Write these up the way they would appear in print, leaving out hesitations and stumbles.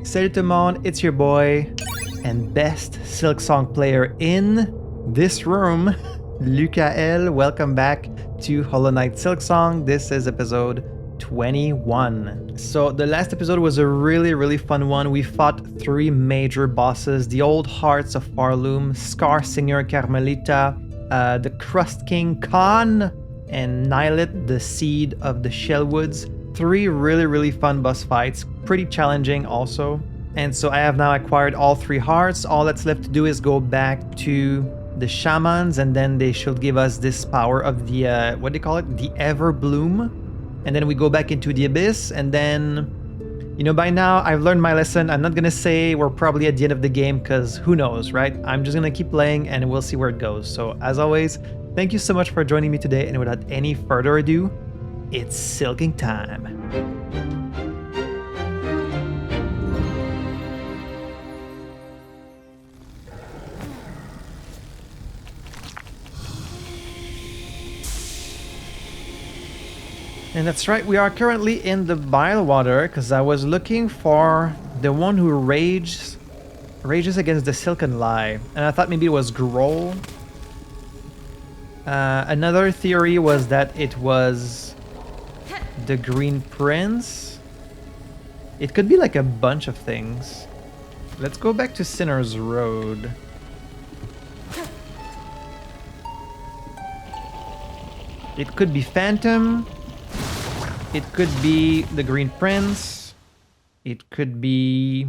Salut tout le monde, it's your boy and best Silksong player in this room, Lukael. Welcome back to Hollow Knight SILKSONG. This is episode 21. So the last episode was a really fun one. We fought 3 major bosses: the Old Hearts of Farloom, Scar Singer Carmelita, the Crust King Khan, and Nylet, the Seed of the Shellwoods. 3 really fun boss fights, pretty challenging also. And so I have now acquired all 3 hearts. All that's left to do is go back to the shamans, and then they should give us this power of the, what do they call it? The Everbloom. And then we go back into the Abyss, and then, you know, by now I've learned my lesson. I'm not gonna say we're probably at the end of the game, because who knows, right? I'm just gonna keep playing and we'll see where it goes. So as always, thank you so much for joining me today, and without any further ado, it's silking time. And that's right, we are currently in the Bilewater, because I was looking for the one who rages against the Silken Lie, and I thought maybe it was Grohl. Another theory was that it was the Green Prince. It could be like a bunch of things. Let's go back to Sinner's Road. It could be Phantom. It could be the Green Prince. It could be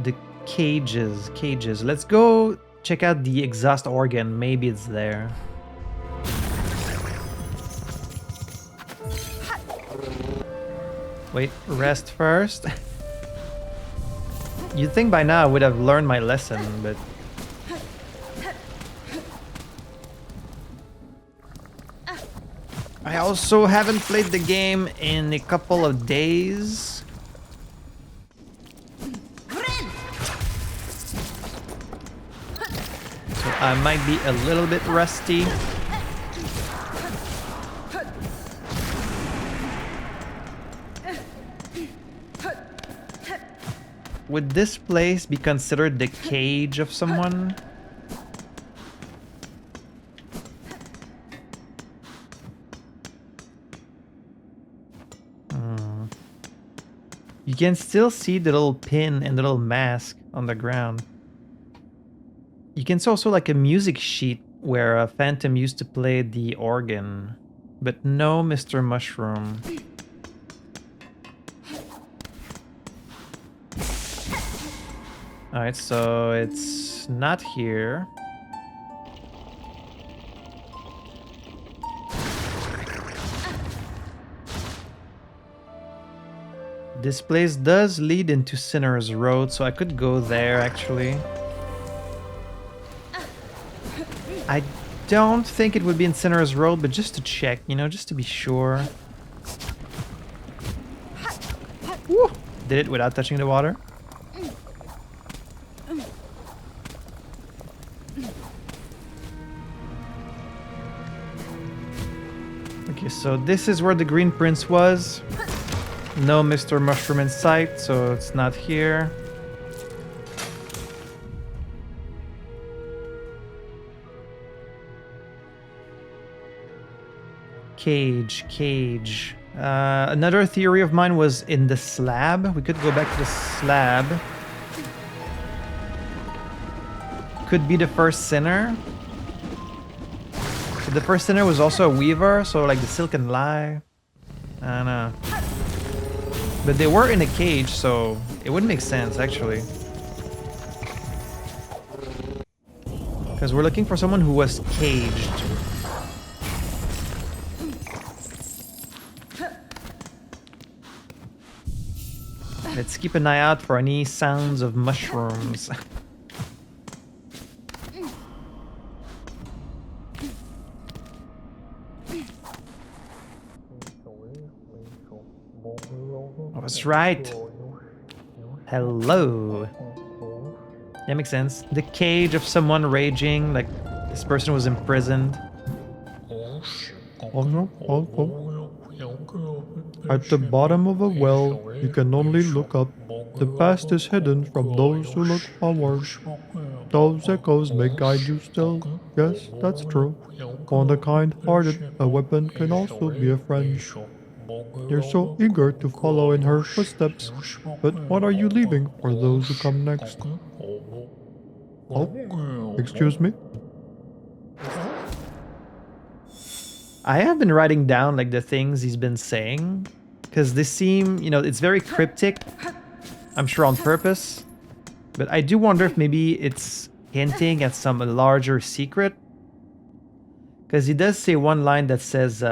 the cages. Let's go check out the exhaust organ. Maybe it's there. Wait, rest first. You'd think by now I would have learned my lesson, but I also haven't played the game in a couple of days. So I might be a little bit rusty. Would this place be considered the cage of someone? You can still see the little pin and the little mask on the ground. You can see also like a music sheet where Phantom used to play the organ. But no Mr. Mushroom. Alright, so it's not here. This place does lead into Sinner's Road, so I could go there actually. I don't think it would be in Sinner's Road, but just to check, you know, just to be sure. Woo! Did it without touching the water. Okay, so this is where the Green Prince was. No Mr. Mushroom in sight, so it's not here. Cage. Another theory of mine was in the slab. We could go back to the slab. Could be the first sinner. So the first sinner was also a weaver, so like the Silken Lie. I don't know. But they were in a cage, so it would make sense, actually. Because we're looking for someone who was caged. Let's keep an eye out for any sounds of mushrooms. I was right. Hello. Yeah, makes sense. The cage of someone raging, like this person was imprisoned. At the bottom of a well, you can only look up. The past is hidden from those who look forward. Those echoes may guide you still. Yes, that's true. For the kind-hearted, a weapon can also be a friend. You're so eager to follow in her footsteps, but what are you leaving for those who come next? Oh, excuse me? I have been writing down like the things he's been saying, because they seem, you know, it's very cryptic. I'm sure on purpose, but I do wonder if maybe it's hinting at some larger secret. Because he does say one line that says,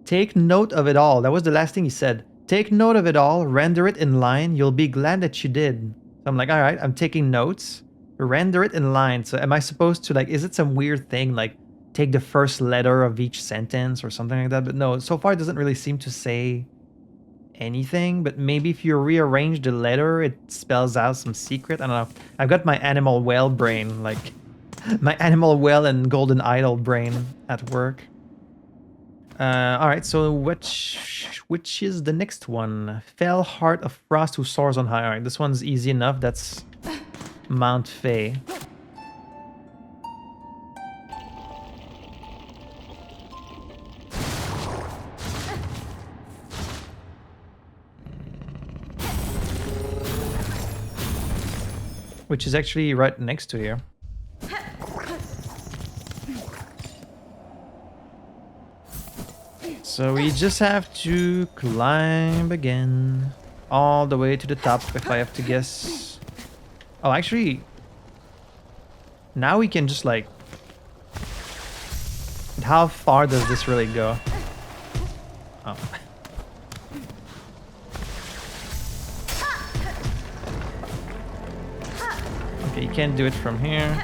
take note of it all. That was the last thing he said. Take note of it all, render it in line, you'll be glad that you did. So I'm like, all right, I'm taking notes. Render it in line. So am I supposed to, like, is it some weird thing, like take the first letter of each sentence or something like that? But no, so far it doesn't really seem to say anything, but maybe if you rearrange the letter, it spells out some secret. I don't know. I've got my animal whale brain, like my animal whale and golden idol brain at work. All right, so which is the next one? Fell Heart of Frost who soars on high. All right, this one's easy enough. That's Mount Fae. Which is actually right next to here. So we just have to climb again. All the way to the top, if I have to guess. Oh, actually, now we can just like... How far does this really go? Oh. Okay, you can't do it from here.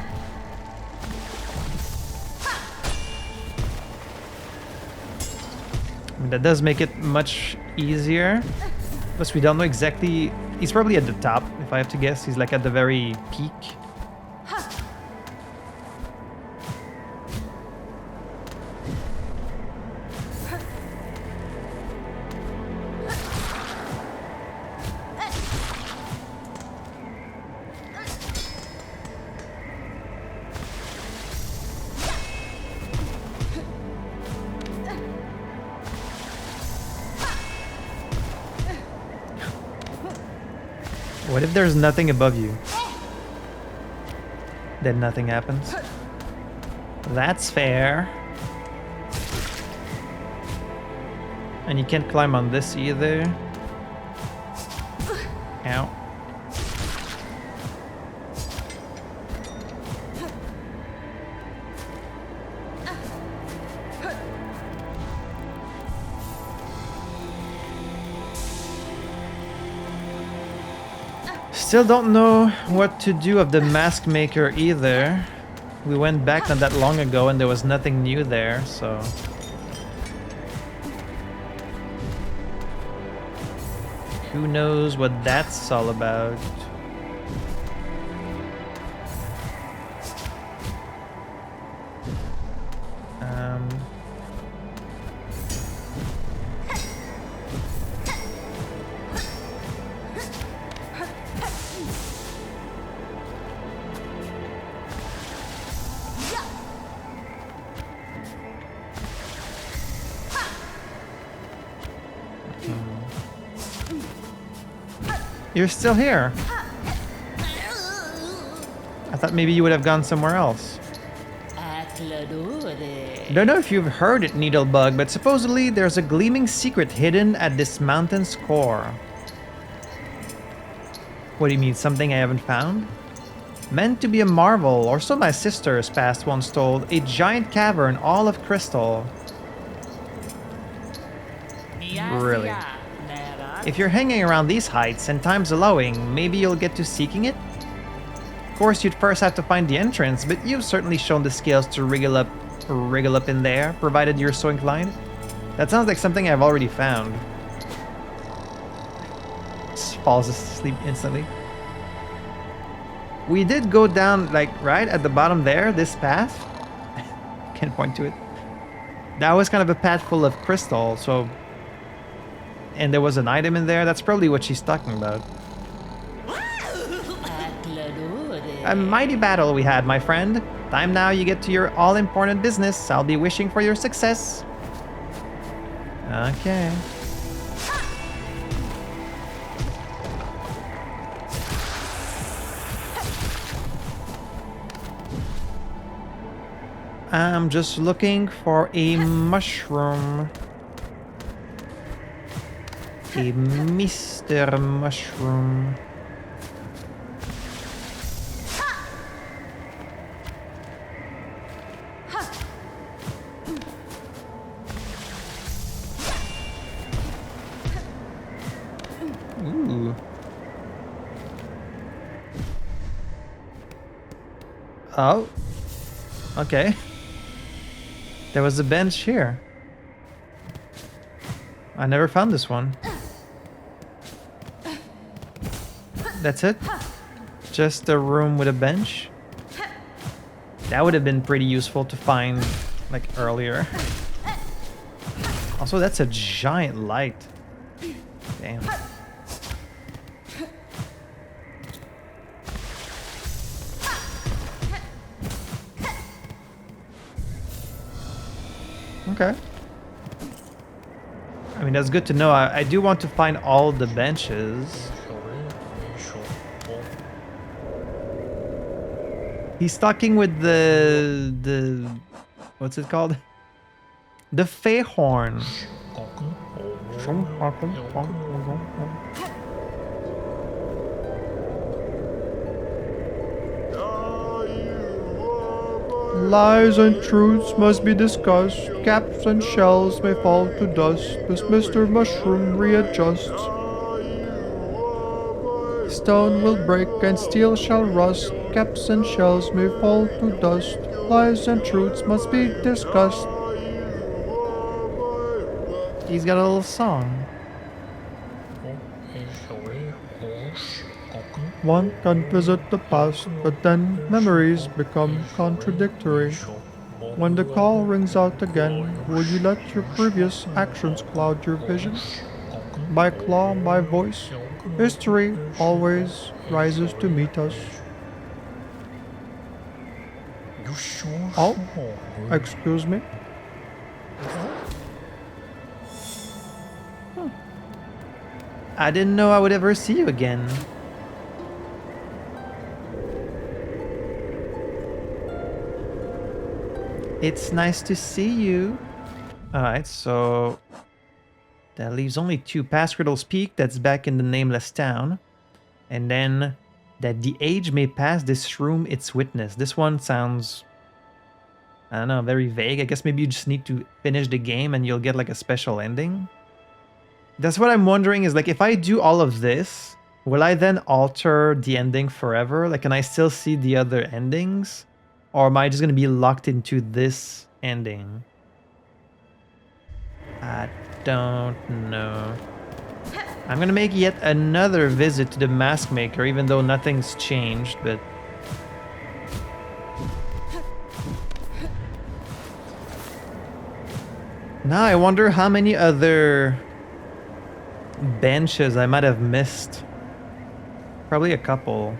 That does make it much easier. Plus we don't know exactly... He's probably at the top, if I have to guess. He's like at the very peak. What if there's nothing above you? Then nothing happens. That's fair. And you can't climb on this either. Ow. Still don't know what to do of the mask maker either. We went back not that long ago and there was nothing new there, so... Who knows what that's all about? You're still here. I thought maybe you would have gone somewhere else. Don't know if you've heard it, Needlebug, but supposedly there's a gleaming secret hidden at this mountain's core. What do you mean, something I haven't found? Meant to be a marvel, or so my sister's past once told, a giant cavern all of crystal. Really? If you're hanging around these heights and time's allowing, maybe you'll get to seeking it? Of course, you'd first have to find the entrance, but you've certainly shown the skills to wriggle up in there, provided you're so inclined. That sounds like something I've already found. Just falls asleep instantly. We did go down, like, right at the bottom there, this path. Can't point to it. That was kind of a path full of crystal, so... And there was an item in there. That's probably what she's talking about. A mighty battle we had, my friend. Time now you get to your all-important business. I'll be wishing for your success. Okay. I'm just looking for a mushroom. A Mr. Mushroom. Ooh. Oh. Okay. There was a bench here. I never found this one. That's it? Just a room with a bench? That would have been pretty useful to find, like, earlier. Also, that's a giant light. Damn. Okay. I mean, that's good to know. I do want to find all the benches. He's talking with the what's it called? The Feyhorn. Lies and truths must be discussed. Caps and shells may fall to dust as Mr. Mushroom readjusts. Stone will break and steel shall rust. Caps and shells may fall to dust. Lies and truths must be discussed. He's got a little song. One can visit the past, but then memories become contradictory. When the call rings out again, will you let your previous actions cloud your vision? By claw, by voice, history always rises to meet us. Oh, excuse me? I didn't know I would ever see you again. It's nice to see you. Alright, so... that leaves only 2. Past Riddle's Peak, that's back in the nameless town. And then... that the age may pass this room its witness. This one sounds... I don't know, very vague. I guess maybe you just need to finish the game and you'll get like a special ending. That's what I'm wondering is like, if I do all of this, will I then alter the ending forever? Like, can I still see the other endings? Or am I just going to be locked into this ending? I don't know. I'm going to make yet another visit to the mask maker, even though nothing's changed, but... now I wonder how many other benches I might have missed. Probably a couple.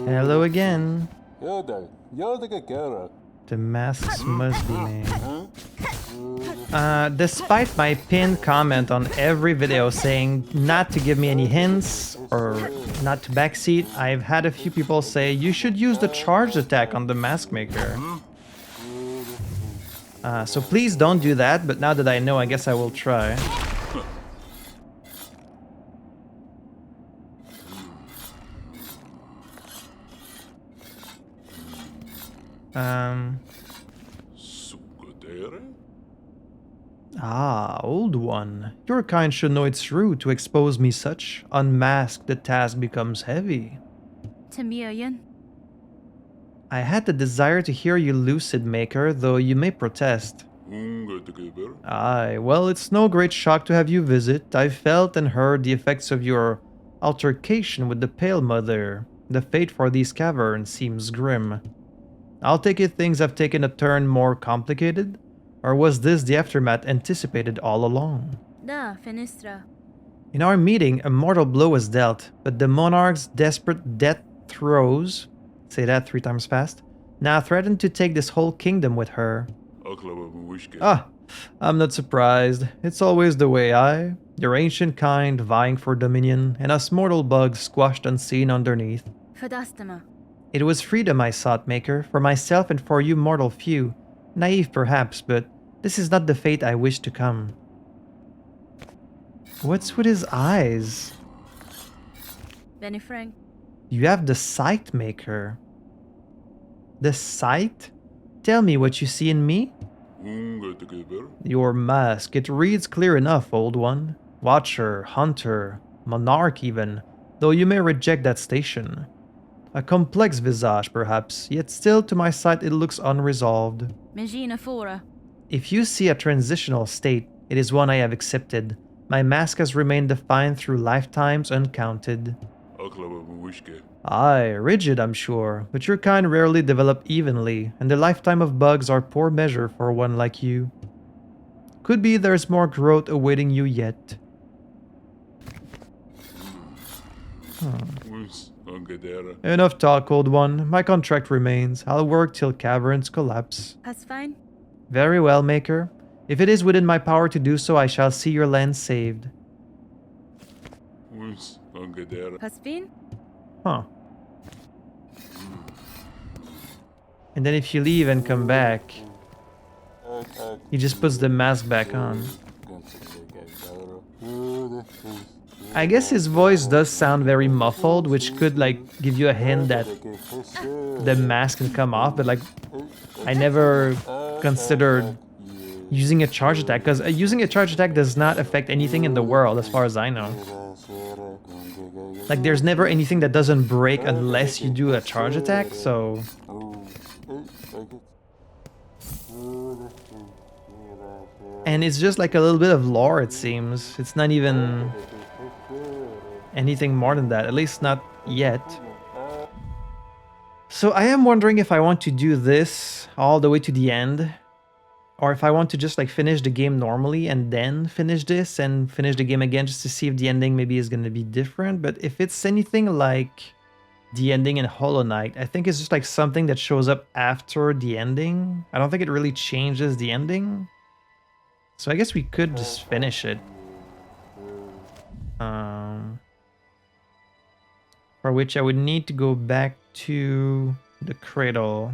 Hello again. The masks must be made. Despite my pinned comment on every video saying not to give me any hints or not to backseat, I've had a few people say you should use the charged attack on the mask maker. So please don't do that, but now that I know, I guess I will try. Old one. Your kind should know it's rude to expose me such. Unmasked, the task becomes heavy. I had the desire to hear you lucid, Maker, though you may protest. Aye, well, it's no great shock to have you visit. I felt and heard the effects of your altercation with the Pale Mother. The fate for these caverns seems grim. I'll take it things have taken a turn more complicated? Or was this the aftermath anticipated all along? Da, Fenistra. In our meeting, a mortal blow was dealt, but the monarch's desperate death throes, say that 3 times fast, now threatened to take this whole kingdom with her. Ah, I'm not surprised. It's always the way your ancient kind vying for dominion, and us mortal bugs squashed unseen underneath. Fadastama. It was freedom I sought, Maker, for myself and for you mortal few. Naive perhaps, but this is not the fate I wish to come. What's with his eyes? Benny Frank. You have the sight, Maker. The sight? Tell me what you see in me? Your mask, it reads clear enough, old one. Watcher, hunter, monarch even, though you may reject that station. A complex visage, perhaps, yet still to my sight it looks unresolved. Megina Fora. If you see a transitional state, it is one I have accepted. My mask has remained defined through lifetimes uncounted. Aye, rigid I'm sure, but your kind rarely develop evenly, and the lifetime of bugs are poor measure for one like you. Could be there's more growth awaiting you yet. Enough talk, old one. My contract remains. I'll work till caverns collapse. That's fine. Very well, Maker. If it is within my power to do so, I shall see your land saved. Hasbin? Huh. And then if you leave and come back, he just puts the mask back on. I guess his voice does sound very muffled, which could like give you a hint that the mask can come off, but like I never considered using a charge attack, because using a charge attack does not affect anything in the world as far as I know. Like there's never anything that doesn't break unless you do a charge attack, so... And it's just like a little bit of lore, it seems. It's not even anything more than that, at least not yet. So I am wondering if I want to do this all the way to the end, or if I want to just like finish the game normally and then finish this and finish the game again just to see if the ending maybe is going to be different. But if it's anything like the ending in Hollow Knight, I think it's just like something that shows up after the ending. I don't think it really changes the ending. So I guess we could just finish it. For which I would need to go back to the cradle.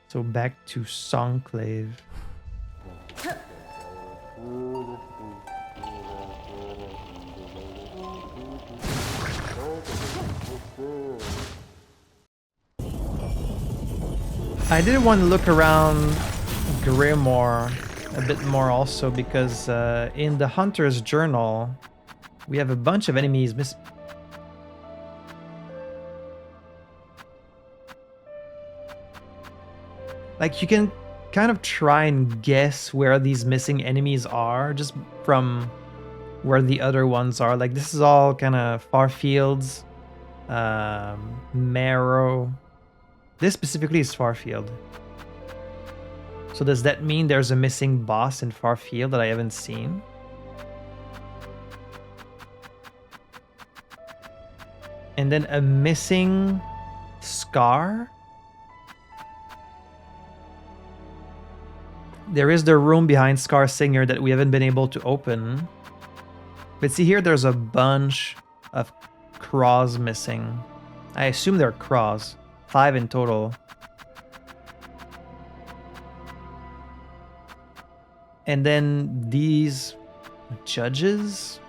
So back to Songclave. I did want to look around Grimoire a bit more also, because in the Hunter's Journal we have a bunch of enemies like you can kind of try and guess where these missing enemies are just from where the other ones are. Like this is all kind of far fields, Marrow. This specifically is Farfield. So does that mean there's a missing boss in Farfield that I haven't seen? And then a missing Scar? There is the room behind Scar Singer that we haven't been able to open. But see here, there's a bunch of Craws missing. I assume they're Craws. 5 in total. And then these judges?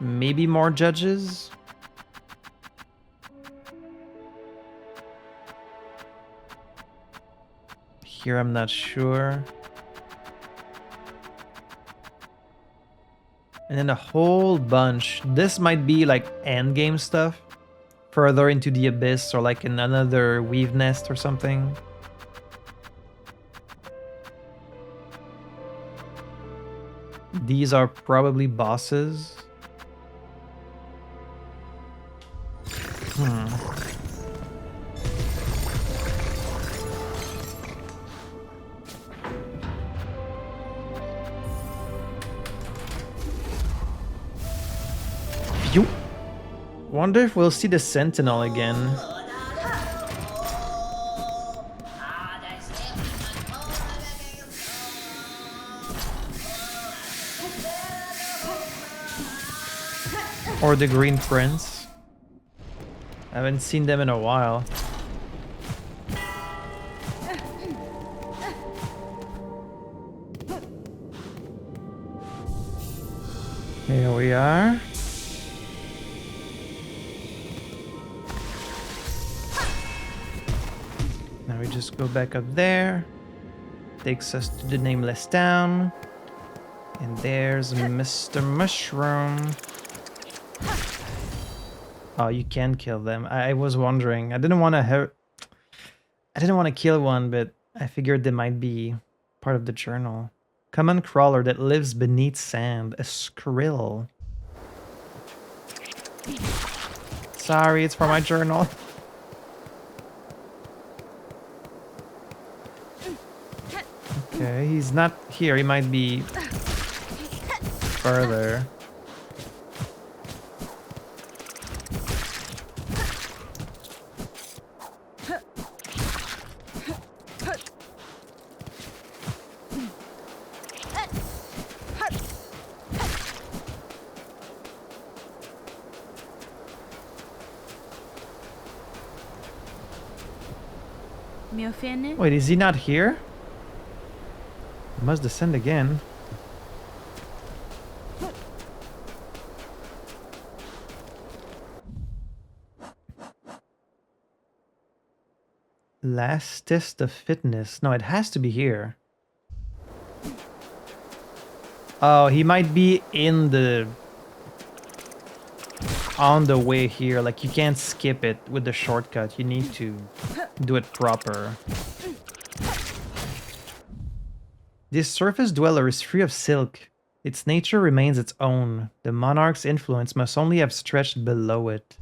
Maybe more judges? Here I'm not sure. And then a whole bunch. This might be like endgame stuff. Further into the abyss, or like in another weave nest or something. These are probably bosses. You wonder if we'll see the Sentinel again. Or the Green Prince. I haven't seen them in a while. Here we are. Now we just go back up there. Takes us to the Nameless Town. And there's Mr. Mushroom. Oh, you can kill them. I was wondering. I didn't want to kill one, but I figured they might be part of the journal. Common crawler that lives beneath sand. A skrill. Sorry, it's for my journal. Okay, he's not here. He might be further. Wait, is he not here? I must descend again. Last test of fitness. No, it has to be here. Oh, he might be in the... on the way here. Like, you can't skip it with the shortcut. You need to do it proper. This surface dweller is free of silk. Its nature remains its own. The monarch's influence must only have stretched below it.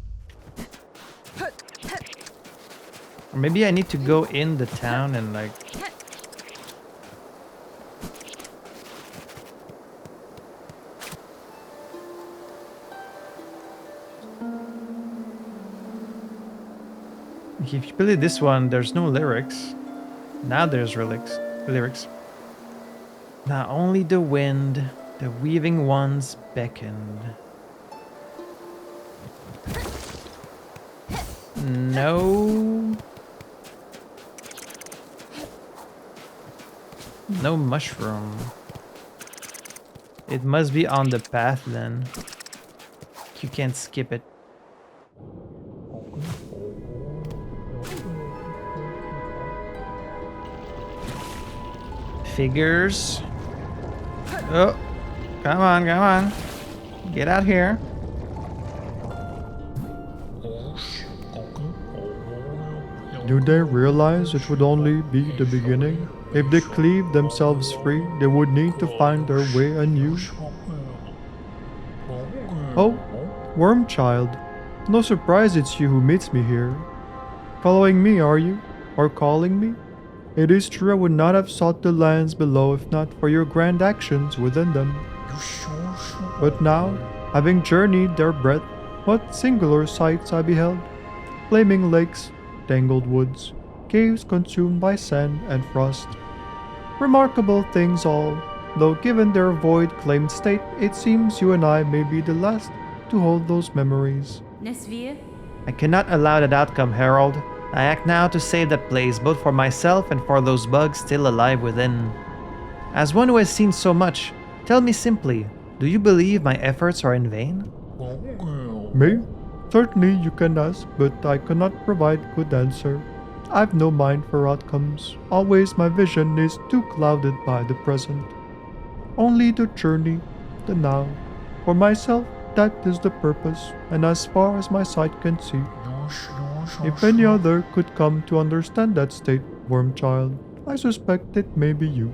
Or maybe I need to go in the town and like... If you play this one, there's no lyrics. Now there's lyrics. Now only the wind, the weaving ones beckoned. No. No mushroom. It must be on the path then. You can't skip it. Figures. Oh, come on, come on. Get out here. Do they realize it would only be the beginning? If they cleave themselves free, they would need to find their way anew. Oh, Worm Child. No surprise it's you who meets me here. Following me, are you? Or calling me? It is true I would not have sought the lands below if not for your grand actions within them. But now, having journeyed their breadth, what singular sights I beheld. Flaming lakes, tangled woods, caves consumed by sand and frost. Remarkable things all, though given their void-claimed state, it seems you and I may be the last to hold those memories. I cannot allow that outcome, Herald. I act now to save that place, both for myself and for those bugs still alive within. As one who has seen so much, tell me simply, do you believe my efforts are in vain? Me? Certainly you can ask, but I cannot provide good answer. I've no mind for outcomes. Always my vision is too clouded by the present. Only the journey, the now. For myself, that is the purpose, and as far as my sight can see. If any other could come to understand that state, Worm Child, I suspect it may be you.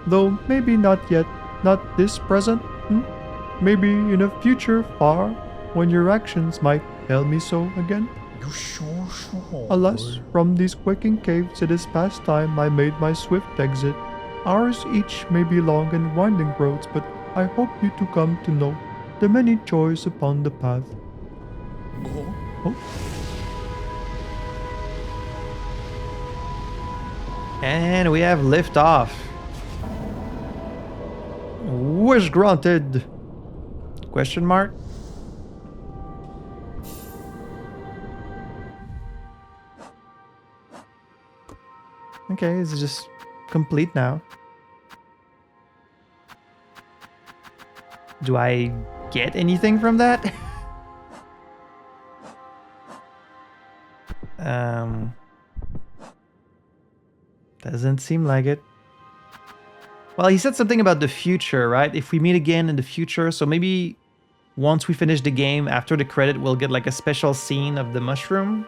Though maybe not yet, Not this present? Maybe in a future far, when your actions might tell me so again? Alas, from these quaking caves it is past time I made my swift exit. Ours each may be long and winding roads, but I hope you to come to know the many joys upon the path. Oh. And we have lift off. Wish granted? Question mark? Okay, it's just complete now. Do I get anything from that? Doesn't seem like it. Well, he said something about the future, right? If we meet again in the future, so maybe once we finish the game, after the credit, we'll get like a special scene of the mushroom.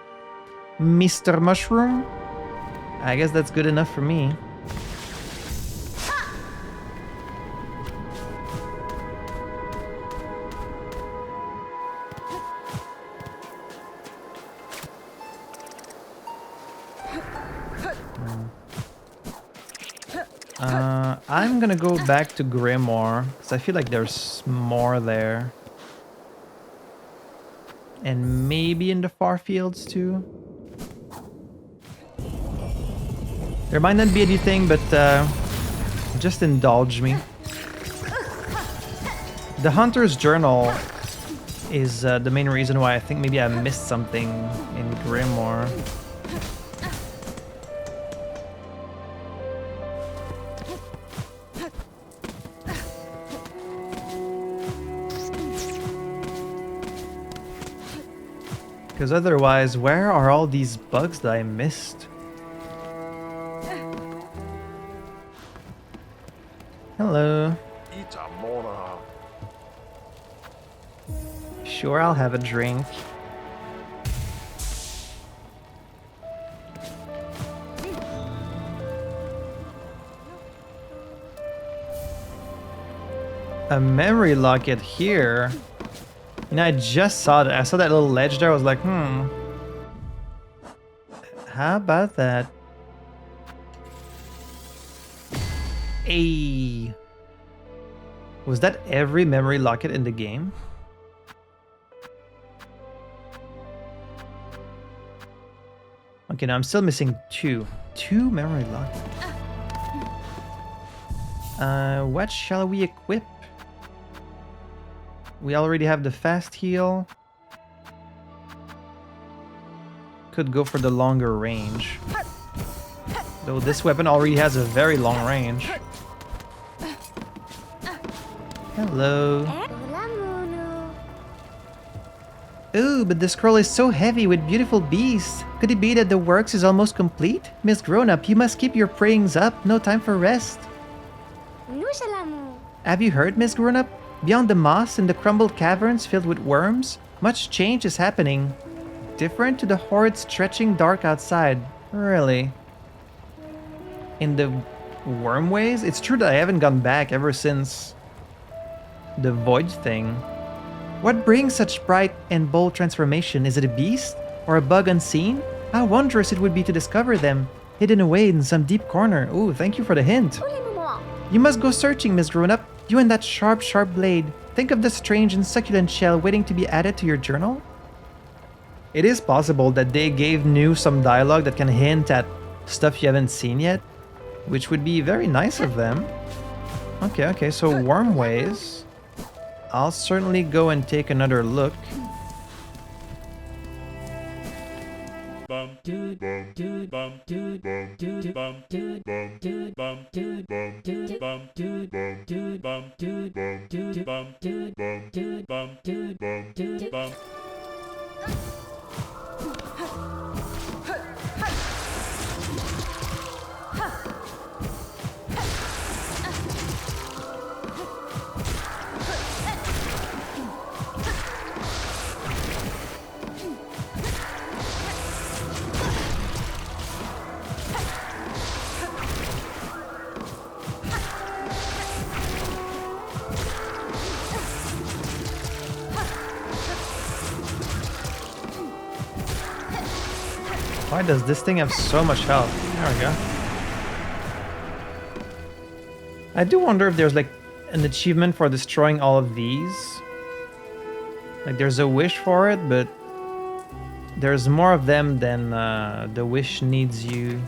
Mr. Mushroom? I guess that's good enough for me. I'm gonna go back to Grimoire, because I feel like there's more there. And maybe in the far fields too. There might not be anything, but just indulge me. The Hunter's Journal is the main reason why I think maybe I missed something in Grimoire. Because otherwise, where are all these bugs that I missed? Hello. Sure, I'll have a drink. A memory locket here. You know, I just saw that. I saw that little ledge there. I was like, how about that? Hey. Was that every memory locket in the game? Okay, now I'm still missing two. Two memory lockets. What shall we equip? We already have the fast heal. Could go for the longer range. Though this weapon already has a very long range. Hello. Ooh, but the scroll is so heavy with beautiful beasts. Could it be that the works is almost complete? Miss Grown-Up, you must keep your prayings up. No time for rest. Have you heard, Miss Grown-Up? Beyond the moss and the crumbled caverns filled with worms, much change is happening. Different to the horrid stretching dark outside. Really? In the Wormways? It's true that I haven't gone back ever since the void thing. What brings such bright and bold transformation? Is it a beast? Or a bug unseen? How wondrous it would be to discover them, hidden away in some deep corner. Ooh, thank you for the hint. You must go searching, Miss Grown-Up. You and that sharp blade. Think of the strange and succulent shell waiting to be added to your journal? It is possible that they gave New some dialogue that can hint at stuff you haven't seen yet, which would be very nice of them. Okay, so Wormways. I'll certainly go and take another look. Why does this thing have so much health? There we go. I do wonder if there's like an achievement for destroying all of these. Like there's a wish for it, but there's more of them than the wish needs you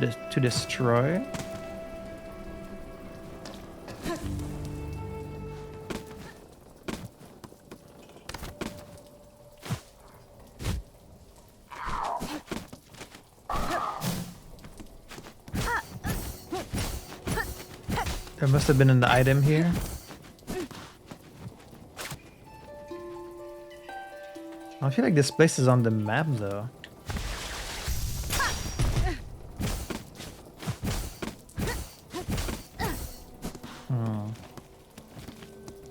to destroy. There must have been an item here. I feel like this place is on the map though.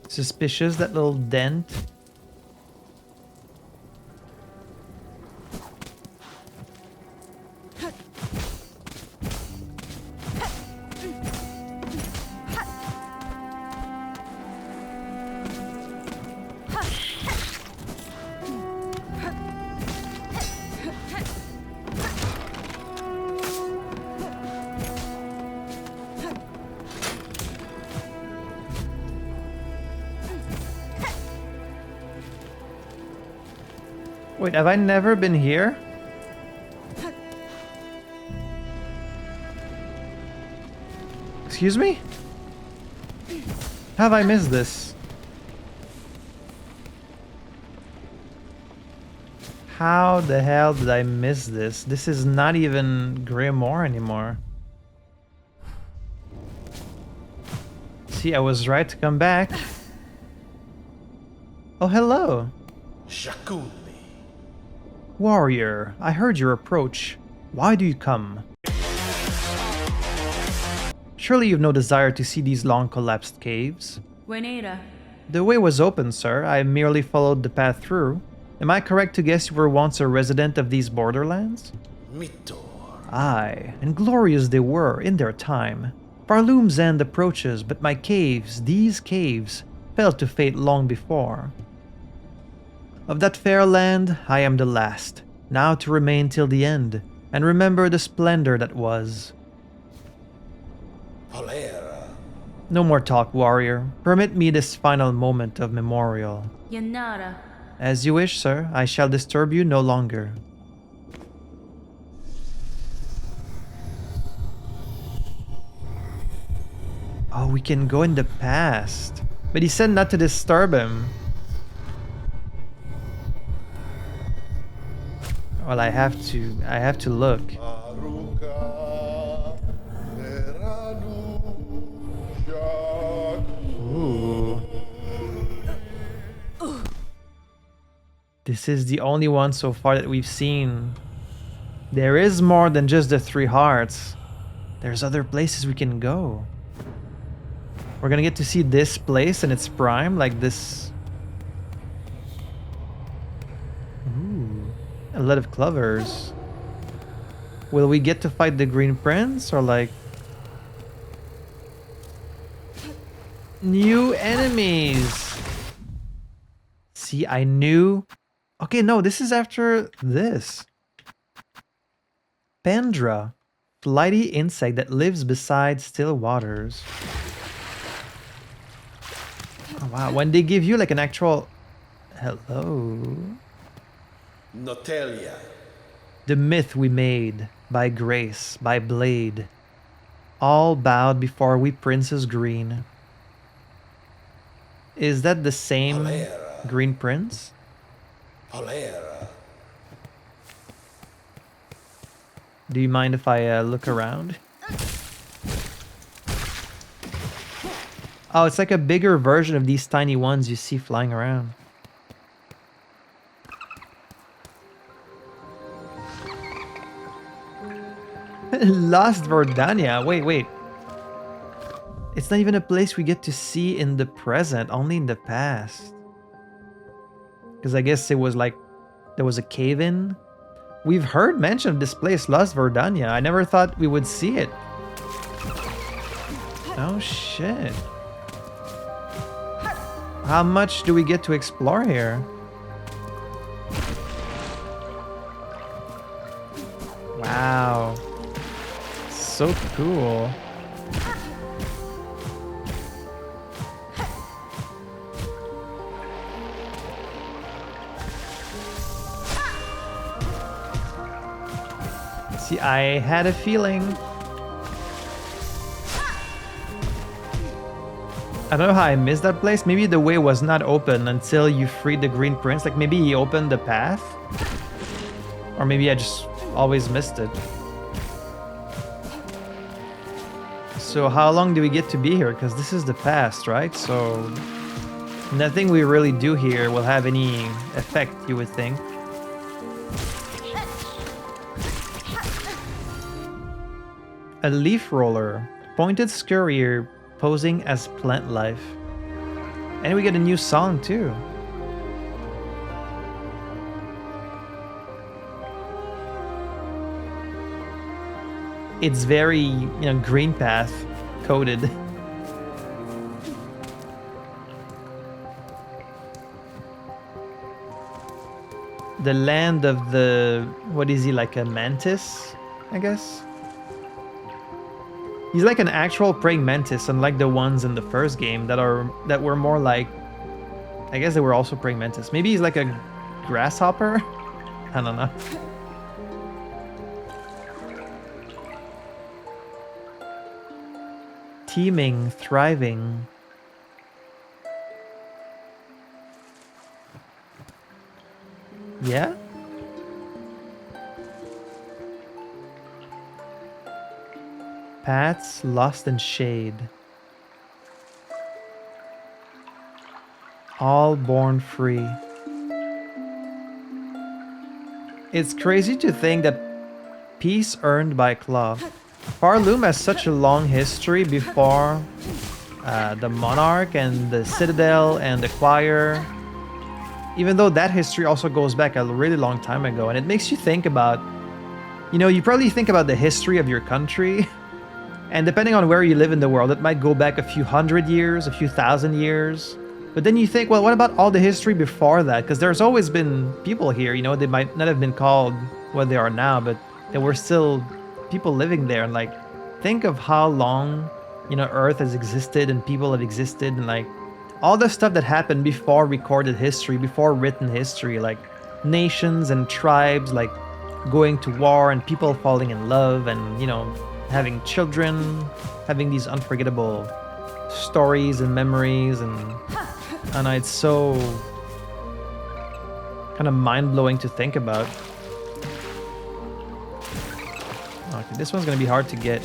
Suspicious, that little dent. Wait, have I never been here? Excuse me? Have I missed this? How the hell did I miss this? This is not even Grimoire anymore. See, I was right to come back. Oh, hello. Warrior, I heard your approach. Why do you come? Surely you've no desire to see these long collapsed caves. Wenera. The way was open, sir. I merely followed the path through. Am I correct to guess you were once a resident of these borderlands? Aye, and glorious they were in their time. Barloom's end approaches, but my caves, these caves, fell to fate long before. Of that fair land, I am the last, now to remain till the end, and remember the splendor that was. No more talk, warrior. Permit me this final moment of memorial. Yanara. As you wish, sir. I shall disturb you no longer. Oh, we can go in the past. But he said not to disturb him. Well, I have to look. Ooh. This is the only one so far that we've seen. There is more than just the 3 hearts. There's other places we can go. We're gonna get to see this place in its prime, like this. Ooh, a lot of clovers. Will we get to fight the Green Prince or like new enemies? See, I knew. Okay, no, this is after this. Pendra, flighty insect that lives beside still waters. Oh, wow, when they give you like an actual... Hello? Notelia. The myth we made, by grace, by blade. All bowed before we Princess Green. Is that the same Green Prince? Do you mind if I look around? Oh, it's like a bigger version of these tiny ones you see flying around. Lost Verdania. Wait. It's not even a place we get to see in the present, only in the past. Because I guess it was like, there was a cave-in. We've heard mention of this place, Lost Verdania. I never thought we would see it. Oh shit. How much do we get to explore here? Wow. So cool. See, I had a feeling. I don't know how I missed that place. Maybe the way was not open until you freed the Green Prince. Like maybe he opened the path. Or maybe I just always missed it. So how long do we get to be here? Because this is the past, right? So nothing we really do here will have any effect, you would think. A leaf roller. Pointed scurrier posing as plant life. And we get a new song too. It's very, green path coded. The land of the, what is he, like a mantis, I guess? He's like an actual praying mantis, unlike the ones in the first game that were more like, I guess they were also praying mantis. Maybe he's like a grasshopper? I don't know. Teeming, thriving. Yeah? Paths lost in shade. All born free. It's crazy to think that peace earned by claw. Farloom has such a long history before the Monarch and the Citadel and the Choir. Even though that history also goes back a really long time ago. And it makes you think about, you probably think about the history of your country. And depending on where you live in the world, it might go back a few hundred years, a few thousand years. But then you think, well, what about all the history before that? Because there's always been people here, they might not have been called what they are now, but there were still people living there. And like, think of how long, Earth has existed and people have existed, and like all the stuff that happened before recorded history, before written history, like nations and tribes, like going to war and people falling in love and, having children, having these unforgettable stories and memories, and it's so kind of mind-blowing to think about. Okay, this one's gonna be hard to get.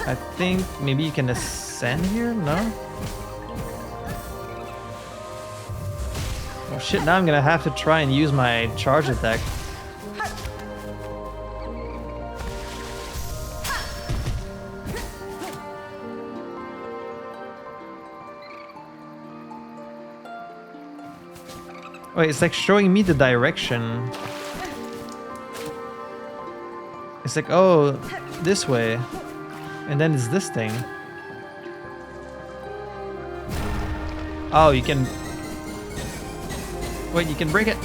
I think maybe you can ascend here? No? Oh shit, now I'm gonna have to try and use my charge attack. Wait, it's like showing me the direction. It's like, oh, this way. And then it's this thing. Oh, you can... Wait, you can break it.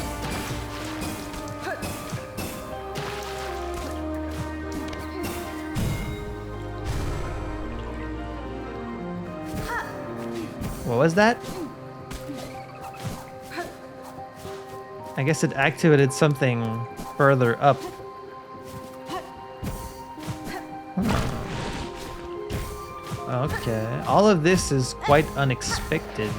What was that? I guess it activated something further up. Okay, all of this is quite unexpected.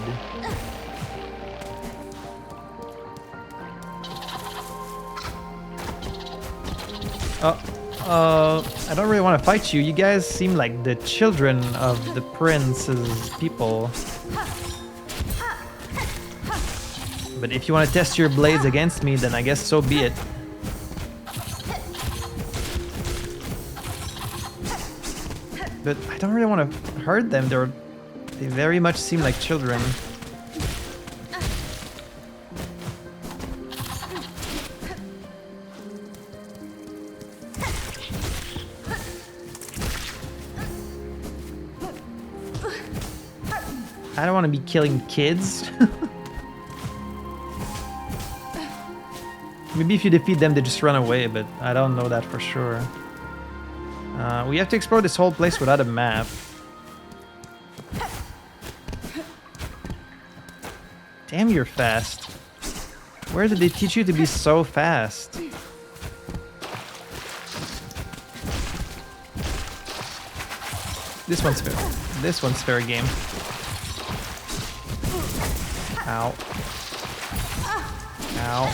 I don't really want to fight you. You guys seem like the children of the prince's people. But if you want to test your blades against me, then I guess so be it. But I don't really want to hurt them. They very much seem like children. I don't want to be killing kids. Maybe if you defeat them, they just run away, but I don't know that for sure. We have to explore this whole place without a map. Damn, you're fast. Where did they teach you to be so fast? This one's fair. This one's fair game. Ow. Ow.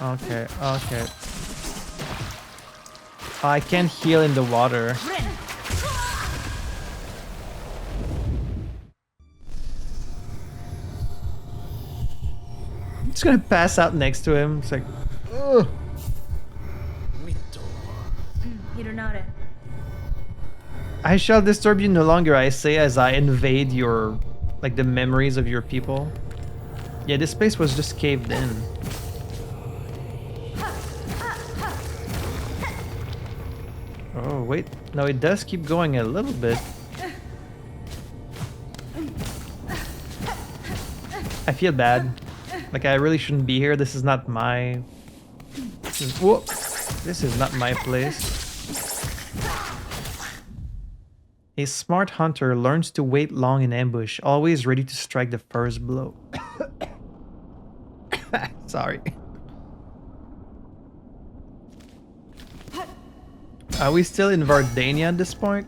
Okay, okay. Oh, I can't heal in the water. I'm just gonna pass out next to him. It's like, ugh. I shall disturb you no longer, I say, as I invade your, like, the memories of your people. Yeah, this place was just caved in. Oh, wait. No, it does keep going a little bit. I feel bad. Like, I really shouldn't be here. This is not my... Whoa! This is not my place. A smart hunter learns to wait long in ambush, always ready to strike the first blow. Sorry. Are we still in Verdania at this point?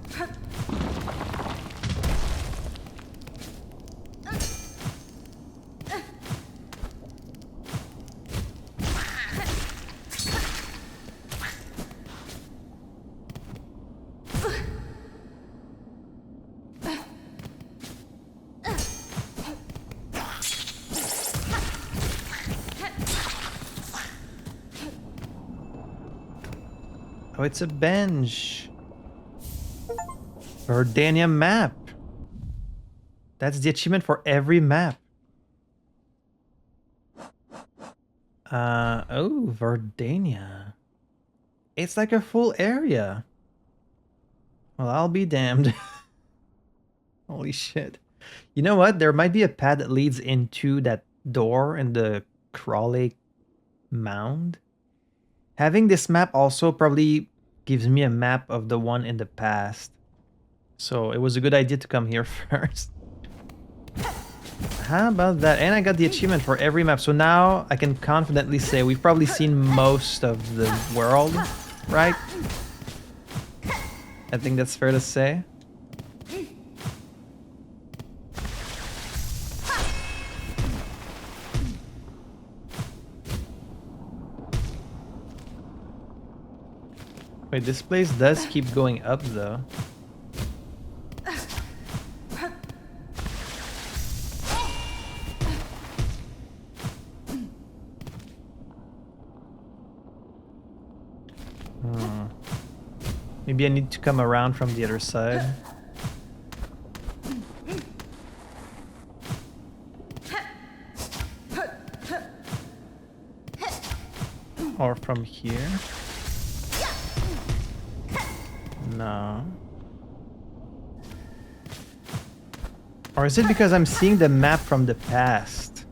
Oh, it's a bench. Verdania map. That's the achievement for every map. Oh, Verdania. It's like a full area. Well, I'll be damned. Holy shit. You know what? There might be a path that leads into that door in the Crawley Mound. Having this map also probably gives me a map of the one in the past. So it was a good idea to come here first. How about that? And I got the achievement for every map. So now I can confidently say we've probably seen most of the world, right? I think that's fair to say. Wait, this place does keep going up though. Maybe I need to come around from the other side. Or from here. No. Or is it because I'm seeing the map from the past?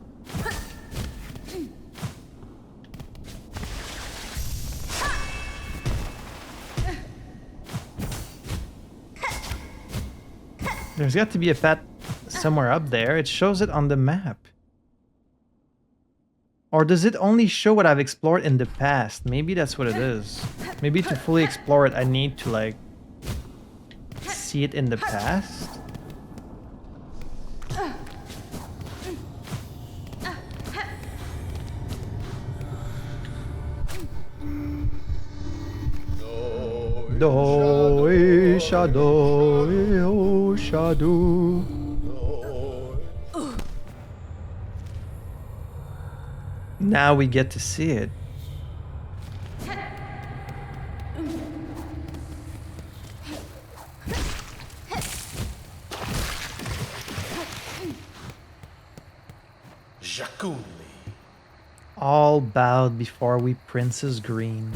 There's got to be a path somewhere up there. It shows it on the map. Or does it only show what I've explored in the past? Maybe that's what it is. Maybe to fully explore it, I need to, like, see it in the past? Doi shadow, oh shadow. Now we get to see it. All bowed before we Princess Green.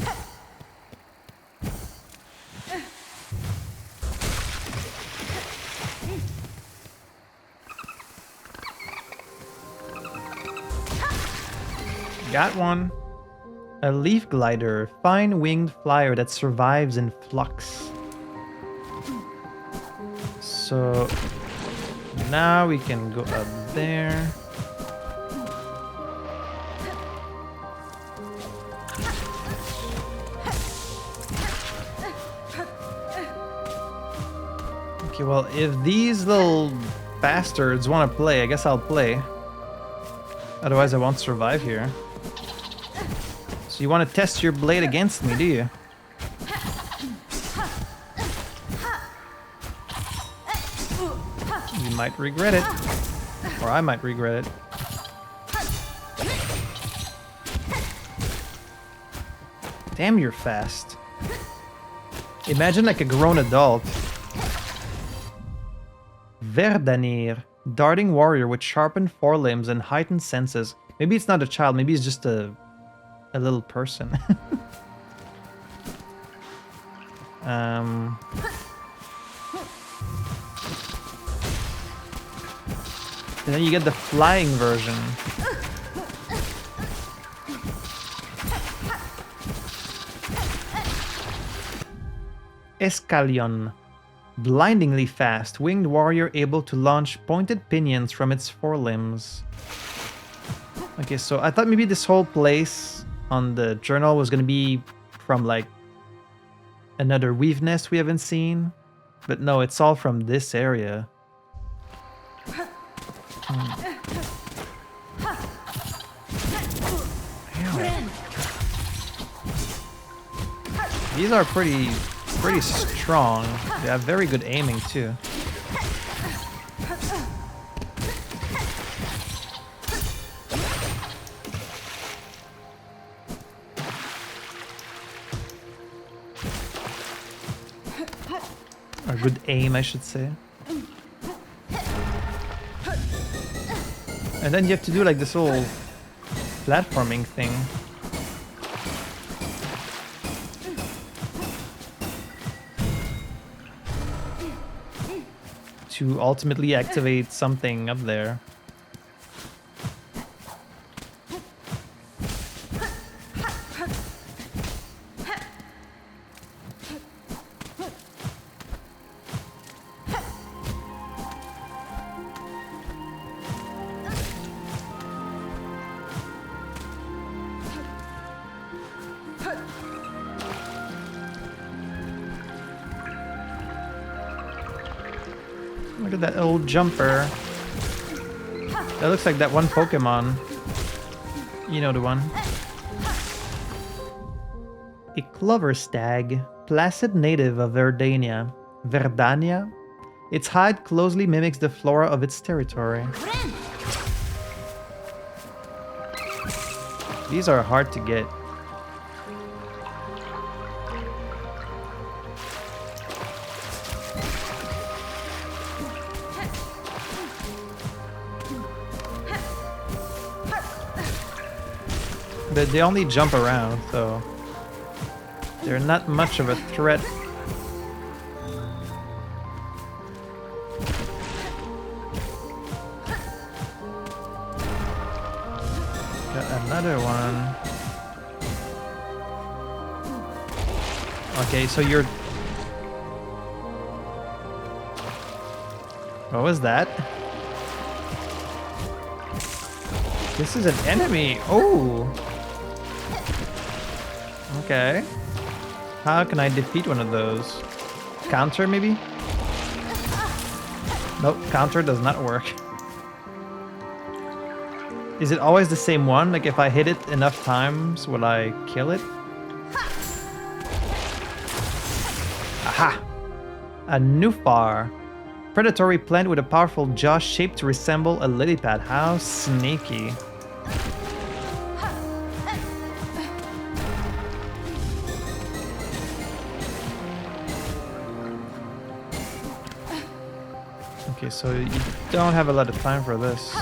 Got one. A leaf glider, fine winged flyer that survives in flux. So now we can go up there. Okay, well, if these little bastards want to play, I guess I'll play. Otherwise, I won't survive here. So you want to test your blade against me, do you? You might regret it. Or I might regret it. Damn, you're fast. Imagine like a grown adult. Verdania, darting warrior with sharpened forelimbs and heightened senses. Maybe it's not a child, maybe it's just a little person. And then you get the flying version. Escalion. Blindingly fast, winged warrior able to launch pointed pinions from its forelimbs. Okay, so I thought maybe this whole place on the journal was gonna be from like another weave nest we haven't seen. But no, it's all from this area. These are pretty strong. They have very good aiming too. Or good aim, I should say. And then you have to do like this whole platforming thing. To ultimately activate something up there. Look at that old jumper. That looks like that one Pokemon. You know the one. A clover stag, placid native of Verdania. Verdania? Its hide closely mimics the flora of its territory. These are hard to get. But they only jump around, so they're not much of a threat. Got another one. Okay, so you're... What was that? This is an enemy. Oh! Okay. How can I defeat one of those? Counter, maybe? Nope, counter does not work. Is it always the same one? Like if I hit it enough times, will I kill it? Aha! A Nufar. Predatory plant with a powerful jaw shaped to resemble a lily pad. How sneaky. Okay, so you don't have a lot of time for this.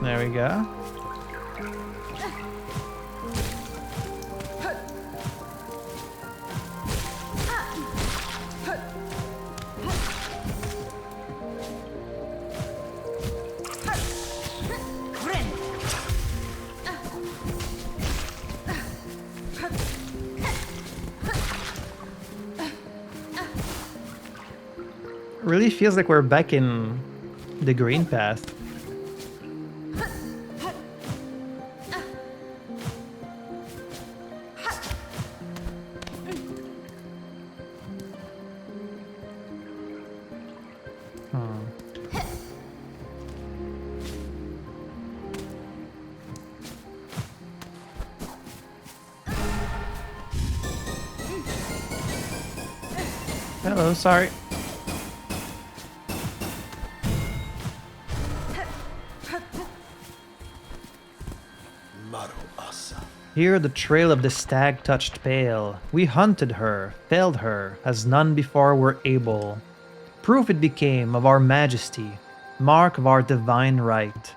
There we go. Really feels like we're back in the green path. Hello, sorry. Here the trail of the stag touched pale. We hunted her, felled her, as none before were able. Proof it became of our majesty, mark of our divine right.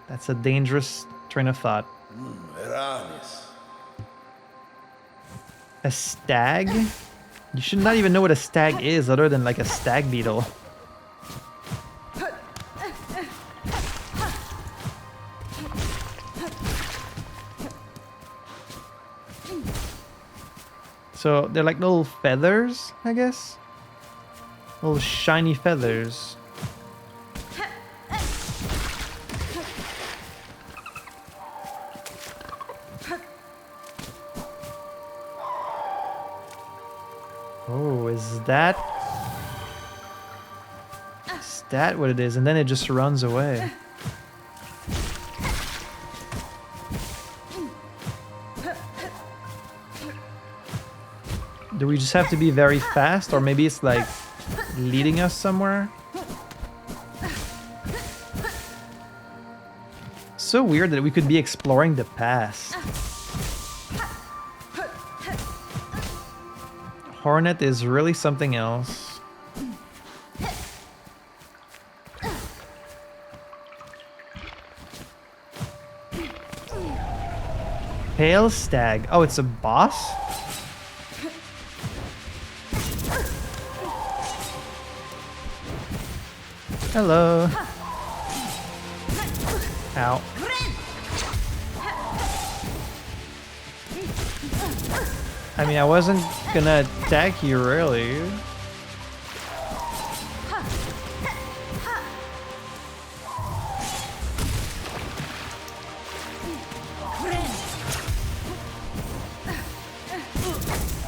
That's a dangerous train of thought. A stag? You should not even know what a stag is other than like a stag beetle. So they're like little feathers, I guess? Little shiny feathers. Oh, is that what it is? And then it just runs away. Do we just have to be very fast, or maybe it's like leading us somewhere? So weird that we could be exploring the past. Hornet is really something else. Pale stag. Oh, it's a boss? Hello. Ow. I mean, I wasn't gonna attack you, really.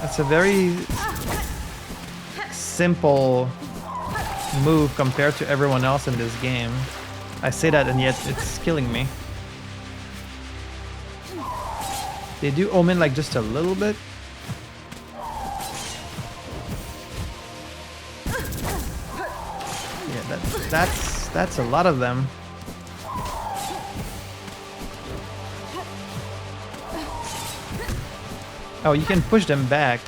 That's a very simple move compared to everyone else in this game. I say that and yet it's killing me. They do omen like just a little bit. Yeah, that's a lot of them. Oh, you can push them back.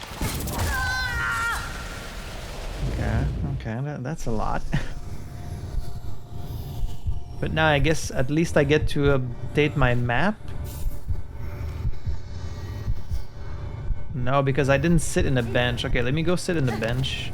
Okay, that's a lot. But now I guess at least I get to update my map. No, because I didn't sit in a bench. Okay, let me go sit in the bench.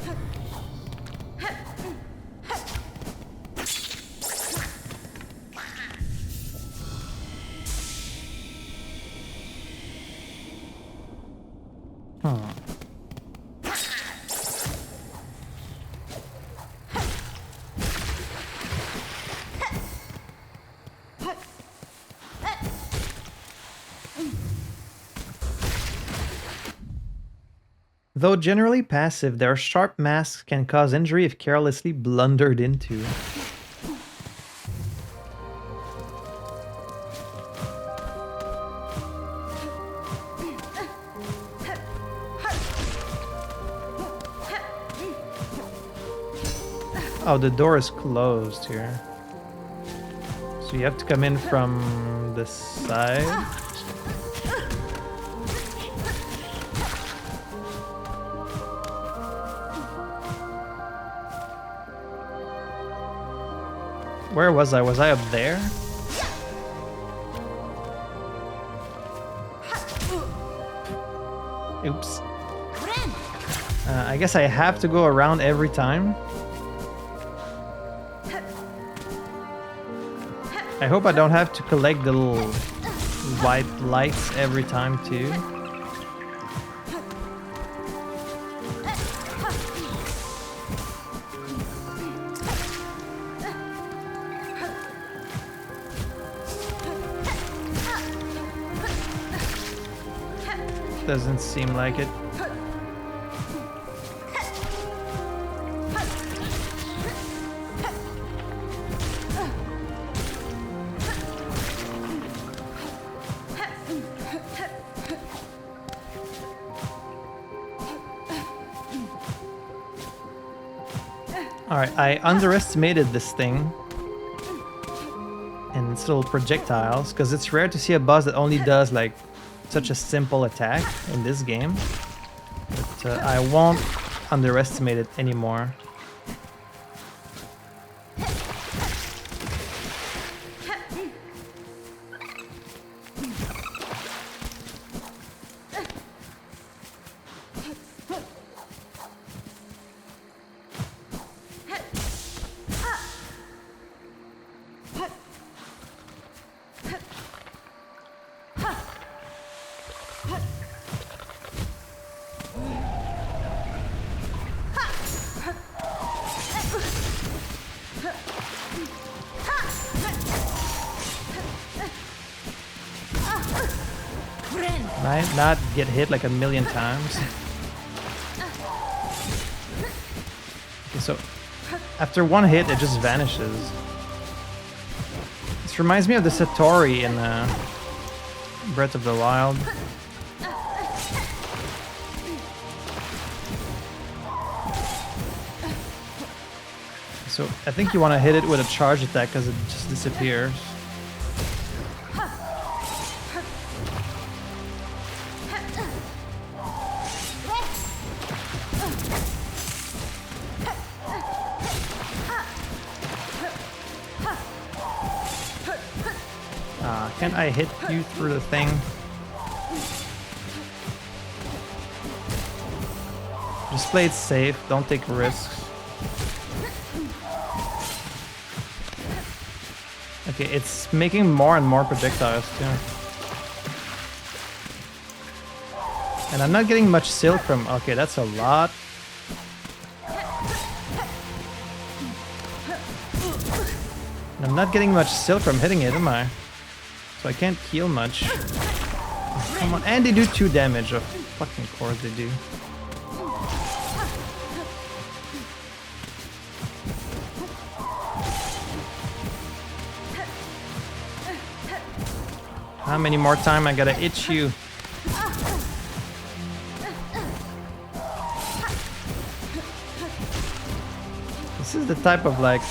Though generally passive, their sharp masks can cause injury if carelessly blundered into. Oh, the door is closed here. So you have to come in from the side. Where was I? Was I up there? Oops. I guess I have to go around every time. I hope I don't have to collect the little white lights every time too. Doesn't seem like it. Alright, I underestimated this thing and its little projectiles, because it's rare to see a boss that only does like such a simple attack in this game. But I won't underestimate it anymore. Not get hit like a million times. Okay, so after one hit, it just vanishes. This reminds me of the Satori in Breath of the Wild. So I think you want to hit it with a charge attack because it just disappears. Can't I hit you through the thing? Just play it safe, don't take risks. Okay, it's making more and more projectiles too. And I'm not getting much silk from... Okay, that's a lot. And I'm not getting much silk from hitting it, am I? So I can't heal much. Come on, and they do 2 damage. Of fucking course they do. How many more times I gotta itch you? This is the type of like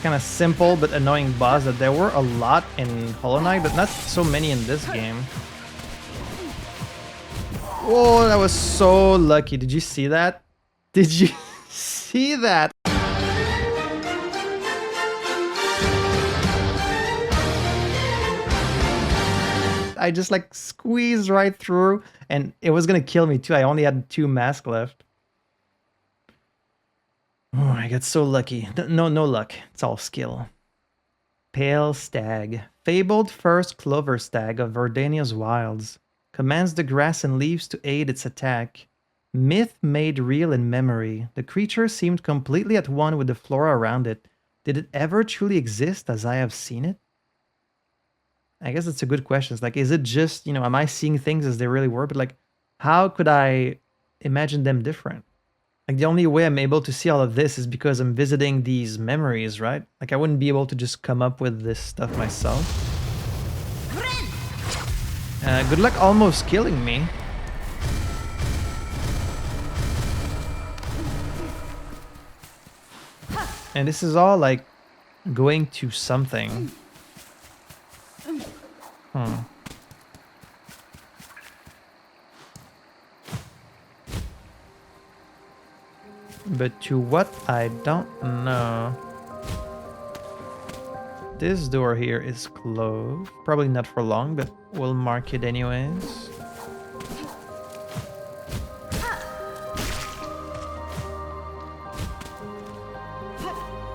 kind of simple but annoying boss that there were a lot in Hollow Knight, but not so many in this game. Whoa, that was so lucky. Did you see that? Did you see that? I just like squeezed right through and it was gonna kill me too. I only had 2 masks left. Oh, I got so lucky. No luck. It's all skill. Pale Stag. Fabled first clover stag of Verdania's wilds. Commands the grass and leaves to aid its attack. Myth made real in memory. The creature seemed completely at one with the flora around it. Did it ever truly exist as I have seen it? I guess it's a good question. It's like, is it just, you know, am I seeing things as they really were? But like, how could I imagine them different? Like, the only way I'm able to see all of this is because I'm visiting these memories, right? Like, I wouldn't be able to just come up with this stuff myself. Good luck almost killing me. And this is all, like, going to something. But to what, I don't know. This door here is closed. Probably not for long, but we'll mark it anyways.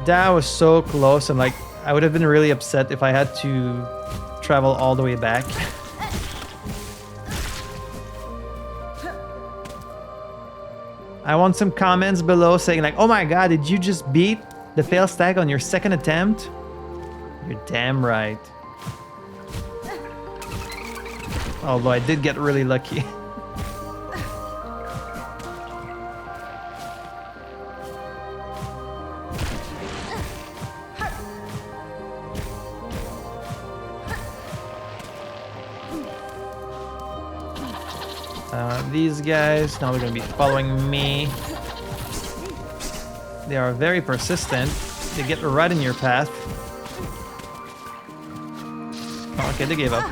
That was so close, and like, I would have been really upset if I had to travel all the way back. I want some comments below saying like, oh my god, did you just beat the fail stag on your 2nd attempt? You're damn right. Although I did get really lucky. These guys, now they're gonna be following me. They are very persistent. They get right in your path. Oh, okay, they gave up.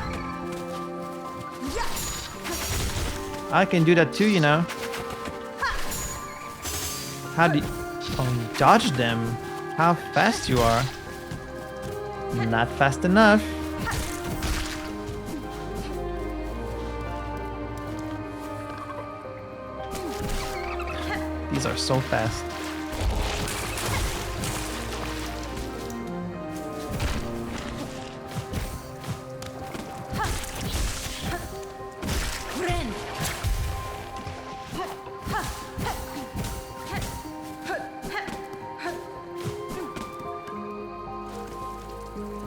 I can do that too, you know. How do you... Oh, dodge them. How fast you are. Not fast enough. These are so fast.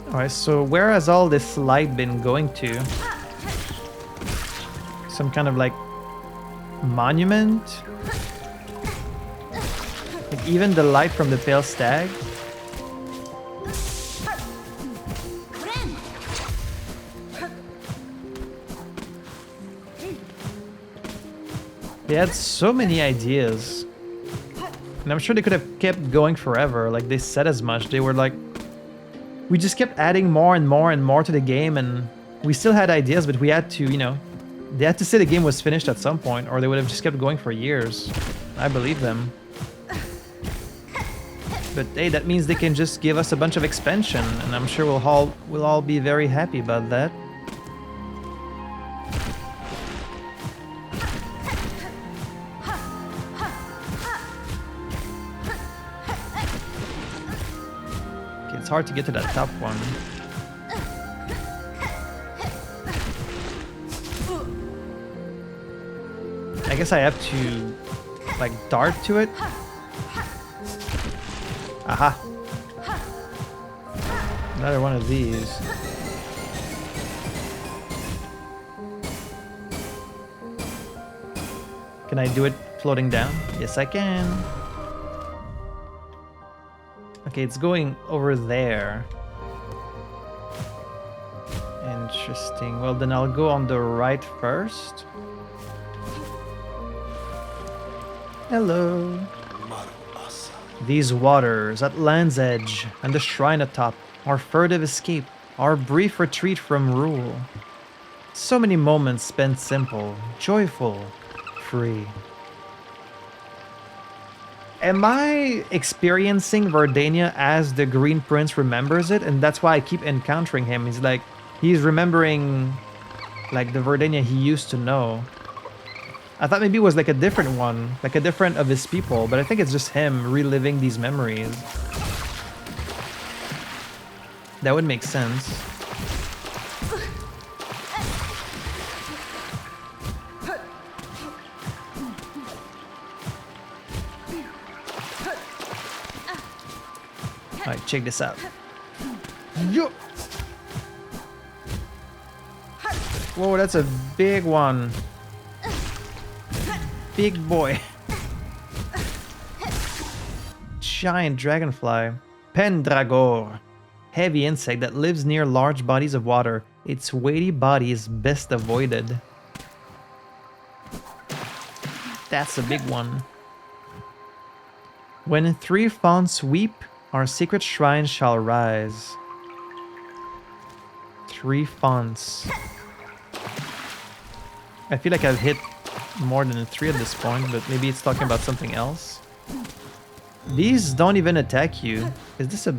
Alright, so where has all this light been going to? Some kind of like monument? Like even the light from the pale stag? They had so many ideas. And I'm sure they could have kept going forever. Like they said as much. They were like, we just kept adding more and more and more to the game, and we still had ideas, but we had to, you know, they had to say the game was finished at some point, or they would have just kept going for years. I believe them. But hey, that means they can just give us a bunch of expansion, and I'm sure we'll all be very happy about that. Hard to get to that top one. I guess I have to like dart to it. Aha. Another one of these. Can I do it floating down? Yes, I can. Okay, it's going over there. Interesting. Well, then I'll go on the right first. Hello. These waters at land's edge and the shrine atop, our furtive escape, our brief retreat from rule. So many moments spent simple, joyful, free. Am I experiencing Verdania as the Green Prince remembers it? And that's why I keep encountering him. He's like, he's remembering like the Verdania he used to know. I thought maybe it was like a different one, like a different of his people, but I think it's just him reliving these memories. That would make sense. Alright, check this out. Yo! Whoa, that's a big one. Big boy. Giant dragonfly. Pendragor. Heavy insect that lives near large bodies of water. Its weighty body is best avoided. That's a big one. When 3 fonts weep, our secret shrine shall rise. 3 fonts. I feel like I've hit more than 3 at this point, but maybe it's talking about something else. These don't even attack you. Is this a...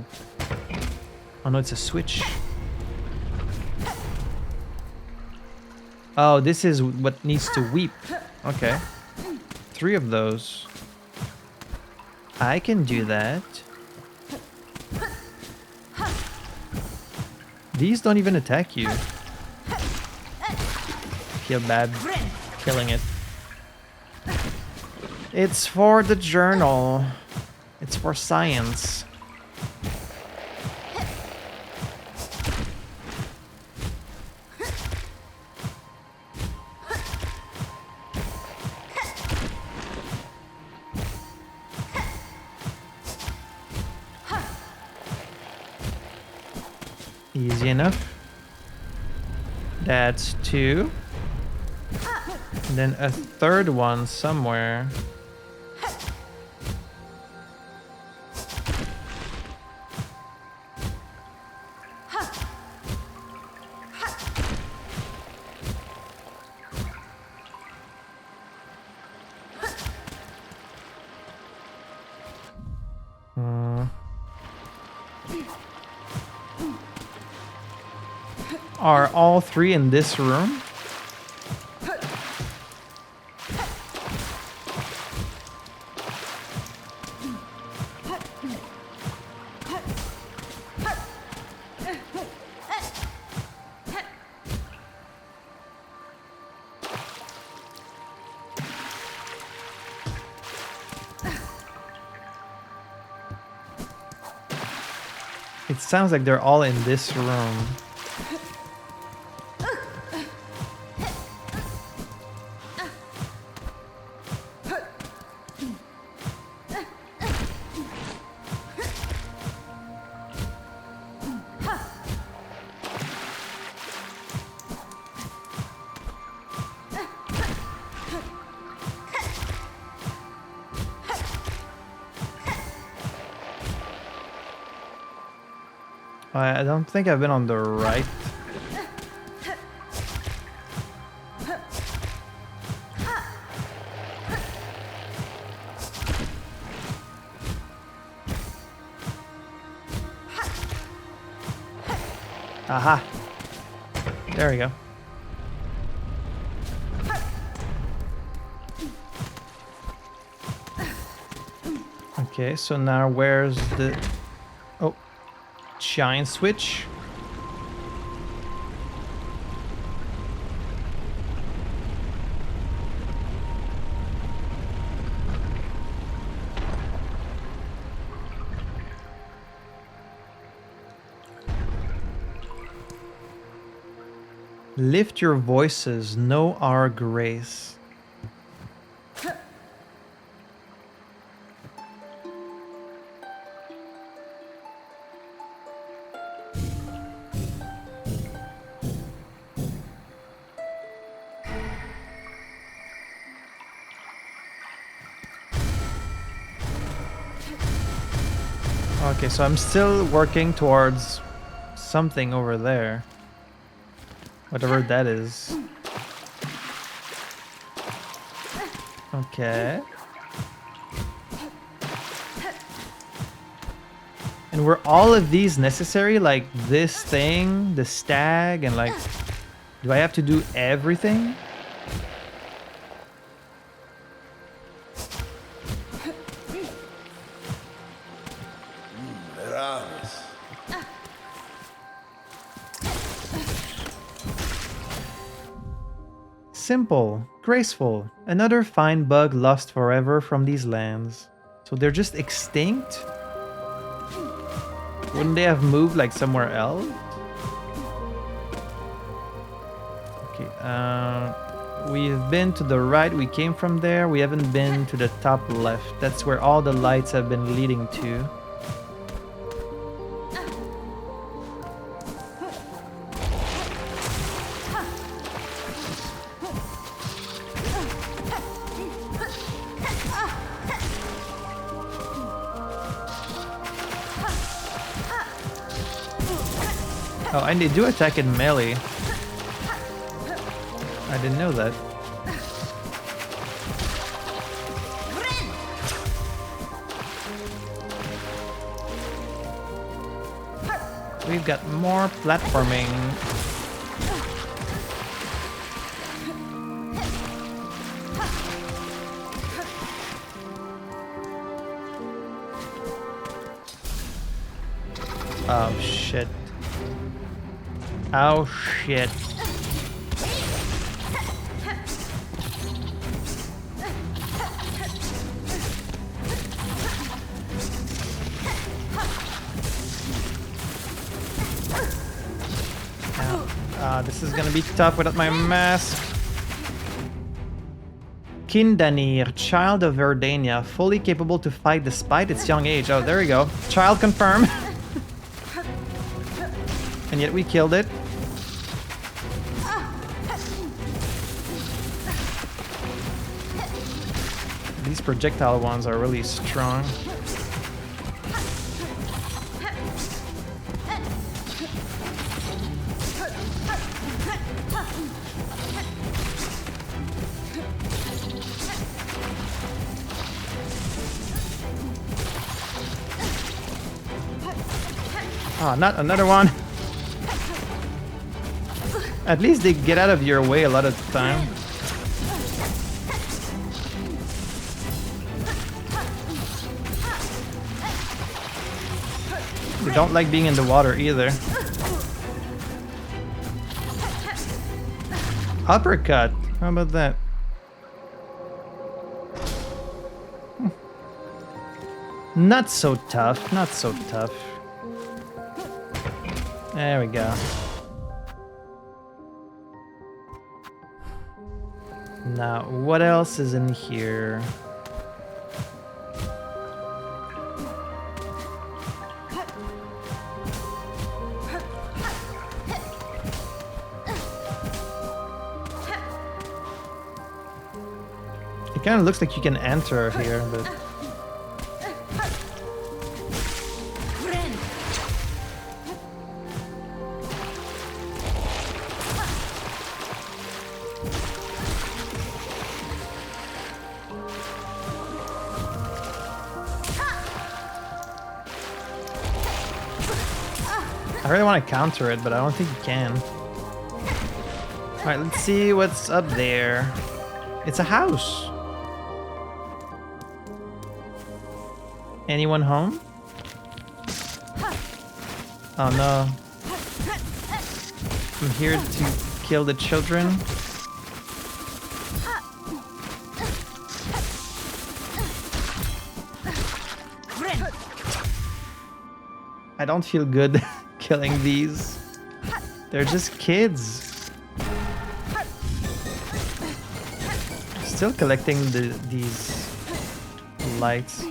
Oh no, it's a switch. Oh, this is what needs to weep. Okay. 3 of those. I can do that. These don't even attack you. Feel bad killing it. It's for the journal. It's for science. Easy enough. That's 2. And then a third one somewhere. Are all three in this room? It sounds like they're all in this room. I don't think I've been on the right. Aha! There we go. Okay, so now where's the... Oh. Shine switch. Lift your voices, know our grace. Okay, so I'm still working towards something over there. Whatever that is. Okay. And were all of these necessary? Like this thing, the stag, and like... Do I have to do everything? Simple, graceful, another fine bug lost forever from these lands. So they're just extinct? Wouldn't they have moved like somewhere else? Okay, we've been to the right, we came from there. We haven't been to the top left. That's where all the lights have been leading to. Oh, and they do attack in melee. I didn't know that. We've got more platforming. Oh shit. Oh shit. This is gonna be tough without my mask. Kindanir, child of Verdania, fully capable to fight despite its young age. Oh, there we go. Child confirmed. And yet we killed it. These projectile ones are really strong. Oh, not another one. At least they get out of your way a lot of the time. They don't like being in the water either. Uppercut. How about that? Not so tough. Not so tough. There we go. Now, what else is in here? It kind of looks like you can enter here, but... I really want to counter it, but I don't think you can. Alright, let's see what's up there. It's a house. Anyone home? Oh no. I'm here to kill the children. I don't feel good killing these. They're just kids. Still collecting these lights.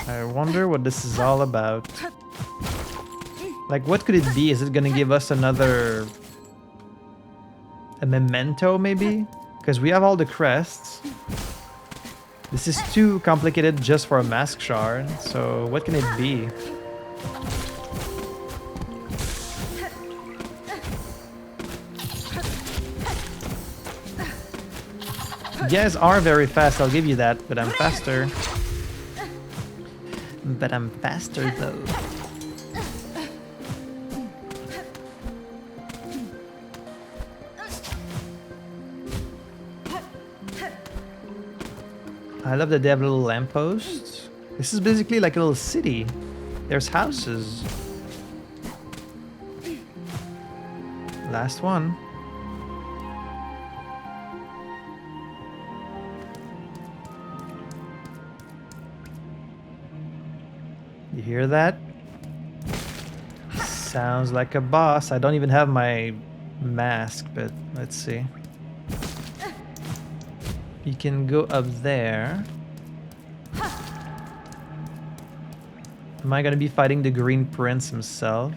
I wonder what this is all about. Like, what could it be? Is it gonna give us another... a memento, maybe? Because we have all the crests. This is too complicated just for a mask shard. So, what can it be? You guys are very fast, I'll give you that, but I'm faster. But I'm faster though. I love that they have little lampposts. This is basically like a little city. There's houses. Last one. You hear that? Sounds like a boss. I don't even have my mask, but let's see. You can go up there. Am I gonna be fighting the Green Prince himself?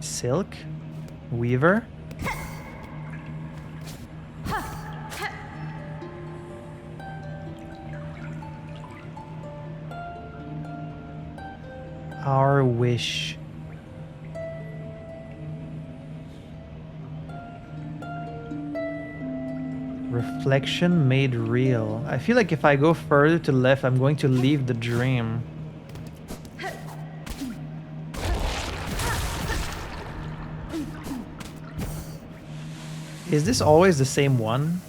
Silk? Weaver? Our wish. Reflection made real. I feel like if I go further to the left, I'm going to leave the dream. Is this always the same one?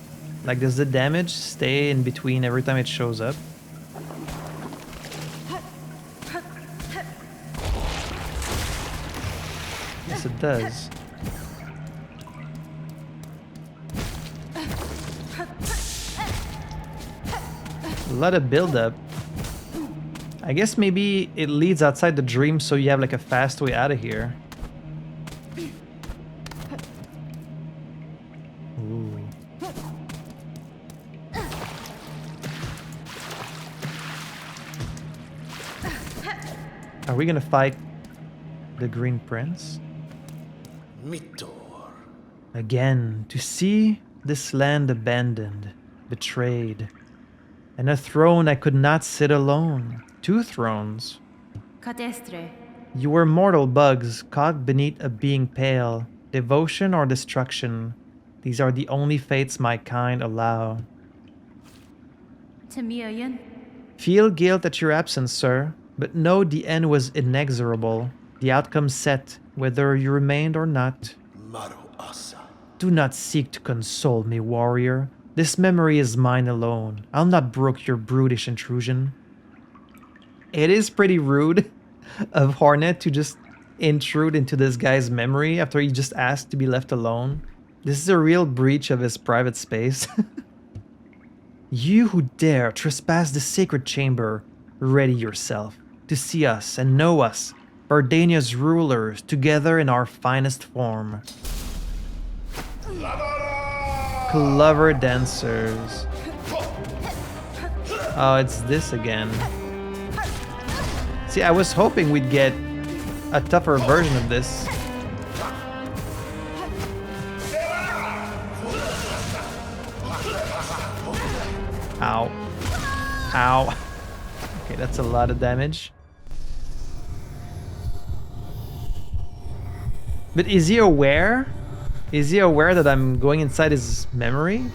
Like, does the damage stay in between every time it shows up? Yes, it does. A lot of build-up. I guess maybe it leads outside the dream so you have like a fast way out of here. Ooh. Are we gonna fight the Green Prince? Again, to see this land abandoned, betrayed, and a throne I could not sit alone. 2 thrones. Cadestre. You were mortal bugs caught beneath a being pale. Devotion or destruction. These are the only fates my kind allow. Tamiyan. Feel guilt at your absence, sir, but know the end was inexorable. The outcome set, whether you remained or not. Do not seek to console me, warrior. This memory is mine alone. I'll not brook your brutish intrusion. It is pretty rude of Hornet to just intrude into this guy's memory after he just asked to be left alone. This is a real breach of his private space. You who dare trespass the sacred chamber, ready yourself to see us and know us, Verdania's rulers, together in our finest form. Clever dancers. Oh, it's this again. See, I was hoping we'd get a tougher version of this. Ow. Ow. Okay, that's a lot of damage. But is he aware? Is he aware that I'm going inside his memory?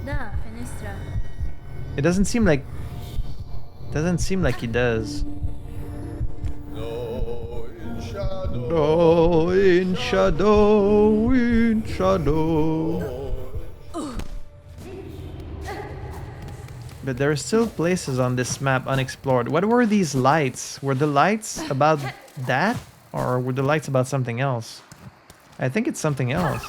Da, Fenestra. It doesn't seem like he does. No, in shadow, in shadow. But there are still places on this map unexplored. What were these lights? Were the lights about that? Or were the lights about something else? I think it's something else.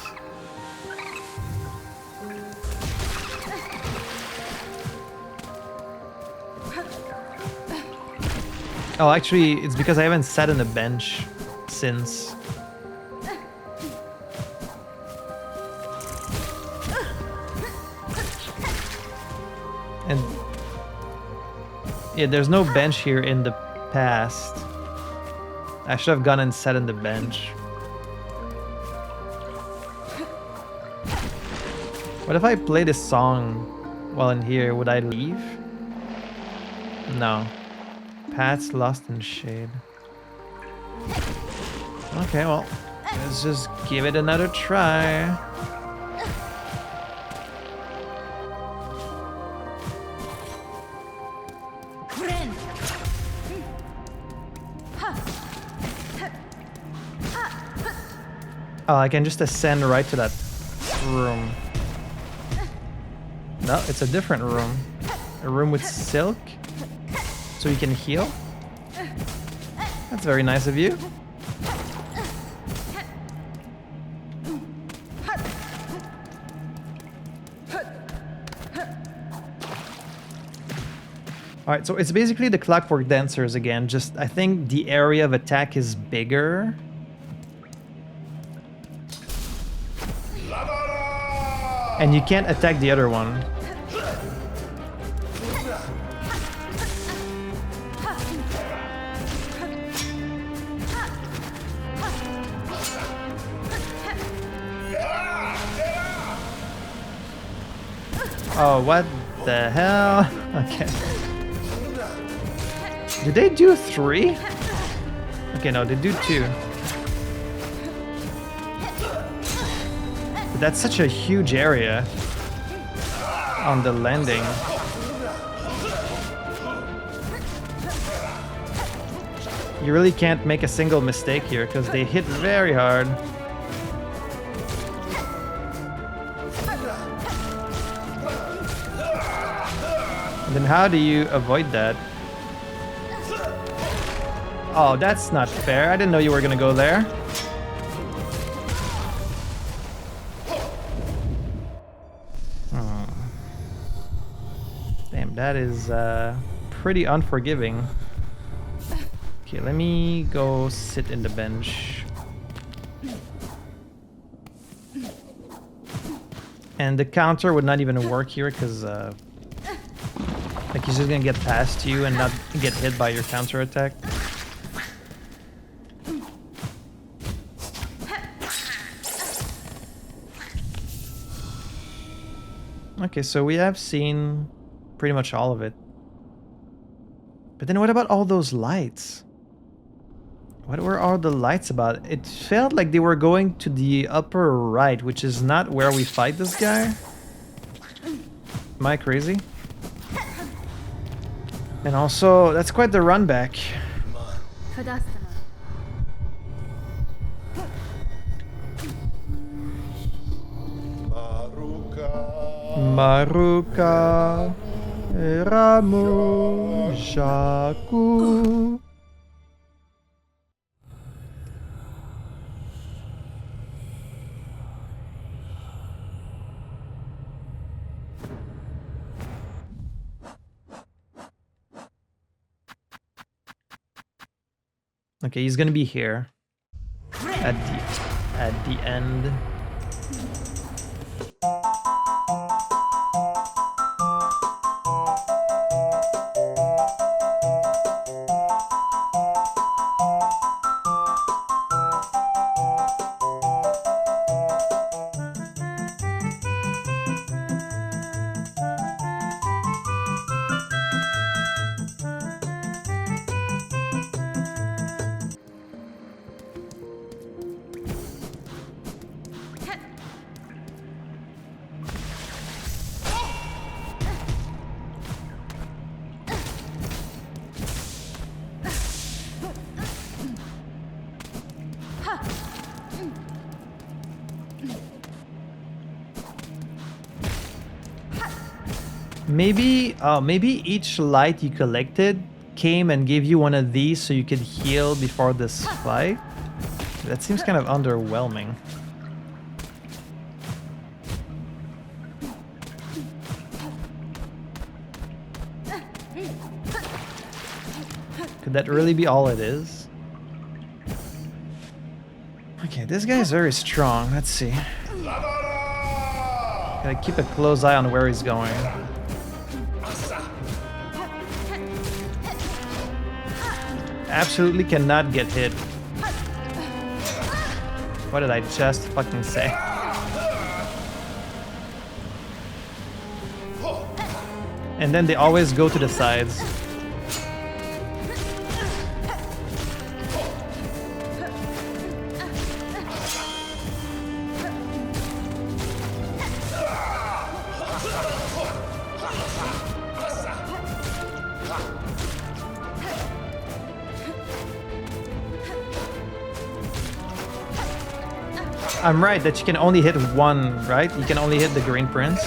Oh, actually, it's because I haven't sat on the bench since. And yeah, there's no bench here in the past. I should have gone and sat on the bench. What if I play this song while in here? Would I leave? No. Paths lost in shade. Okay, well, let's just give it another try. Oh, I can just ascend right to that room. No, it's a different room. A room with silk. So you can heal. That's very nice of you. Alright, so it's basically the Clockwork Dancers again, just I think the area of attack is bigger. And you can't attack the other one. Oh, what the hell? Okay. Did they do 3? Okay, no, they do 2. But that's such a huge area on the landing. You really can't make a single mistake here because they hit very hard. And then how do you avoid that? Oh, that's not fair. I didn't know you were gonna go there. that is pretty unforgiving. Okay, let me go sit in the bench. And the counter would not even work here because like he's just gonna get past you and not get hit by your counter attack. Okay, so we have seen pretty much all of it. But then what about all those lights? What were all the lights about? It felt like they were going to the upper right, which is not where we fight this guy. Am I crazy? And also, that's quite the run back. Maruka Ramu Jaku. Okay, he's gonna be here at the end. Maybe each light you collected came and gave you one of these so you could heal before this fight. That seems kind of underwhelming. Could that really be all it is? Okay, this guy is very strong. Let's see. Gotta keep a close eye on where he's going. Absolutely cannot get hit. What did I just fucking say? And then they always go to the sides. I'm right that you can only hit one, right? You can only hit the Green Prince.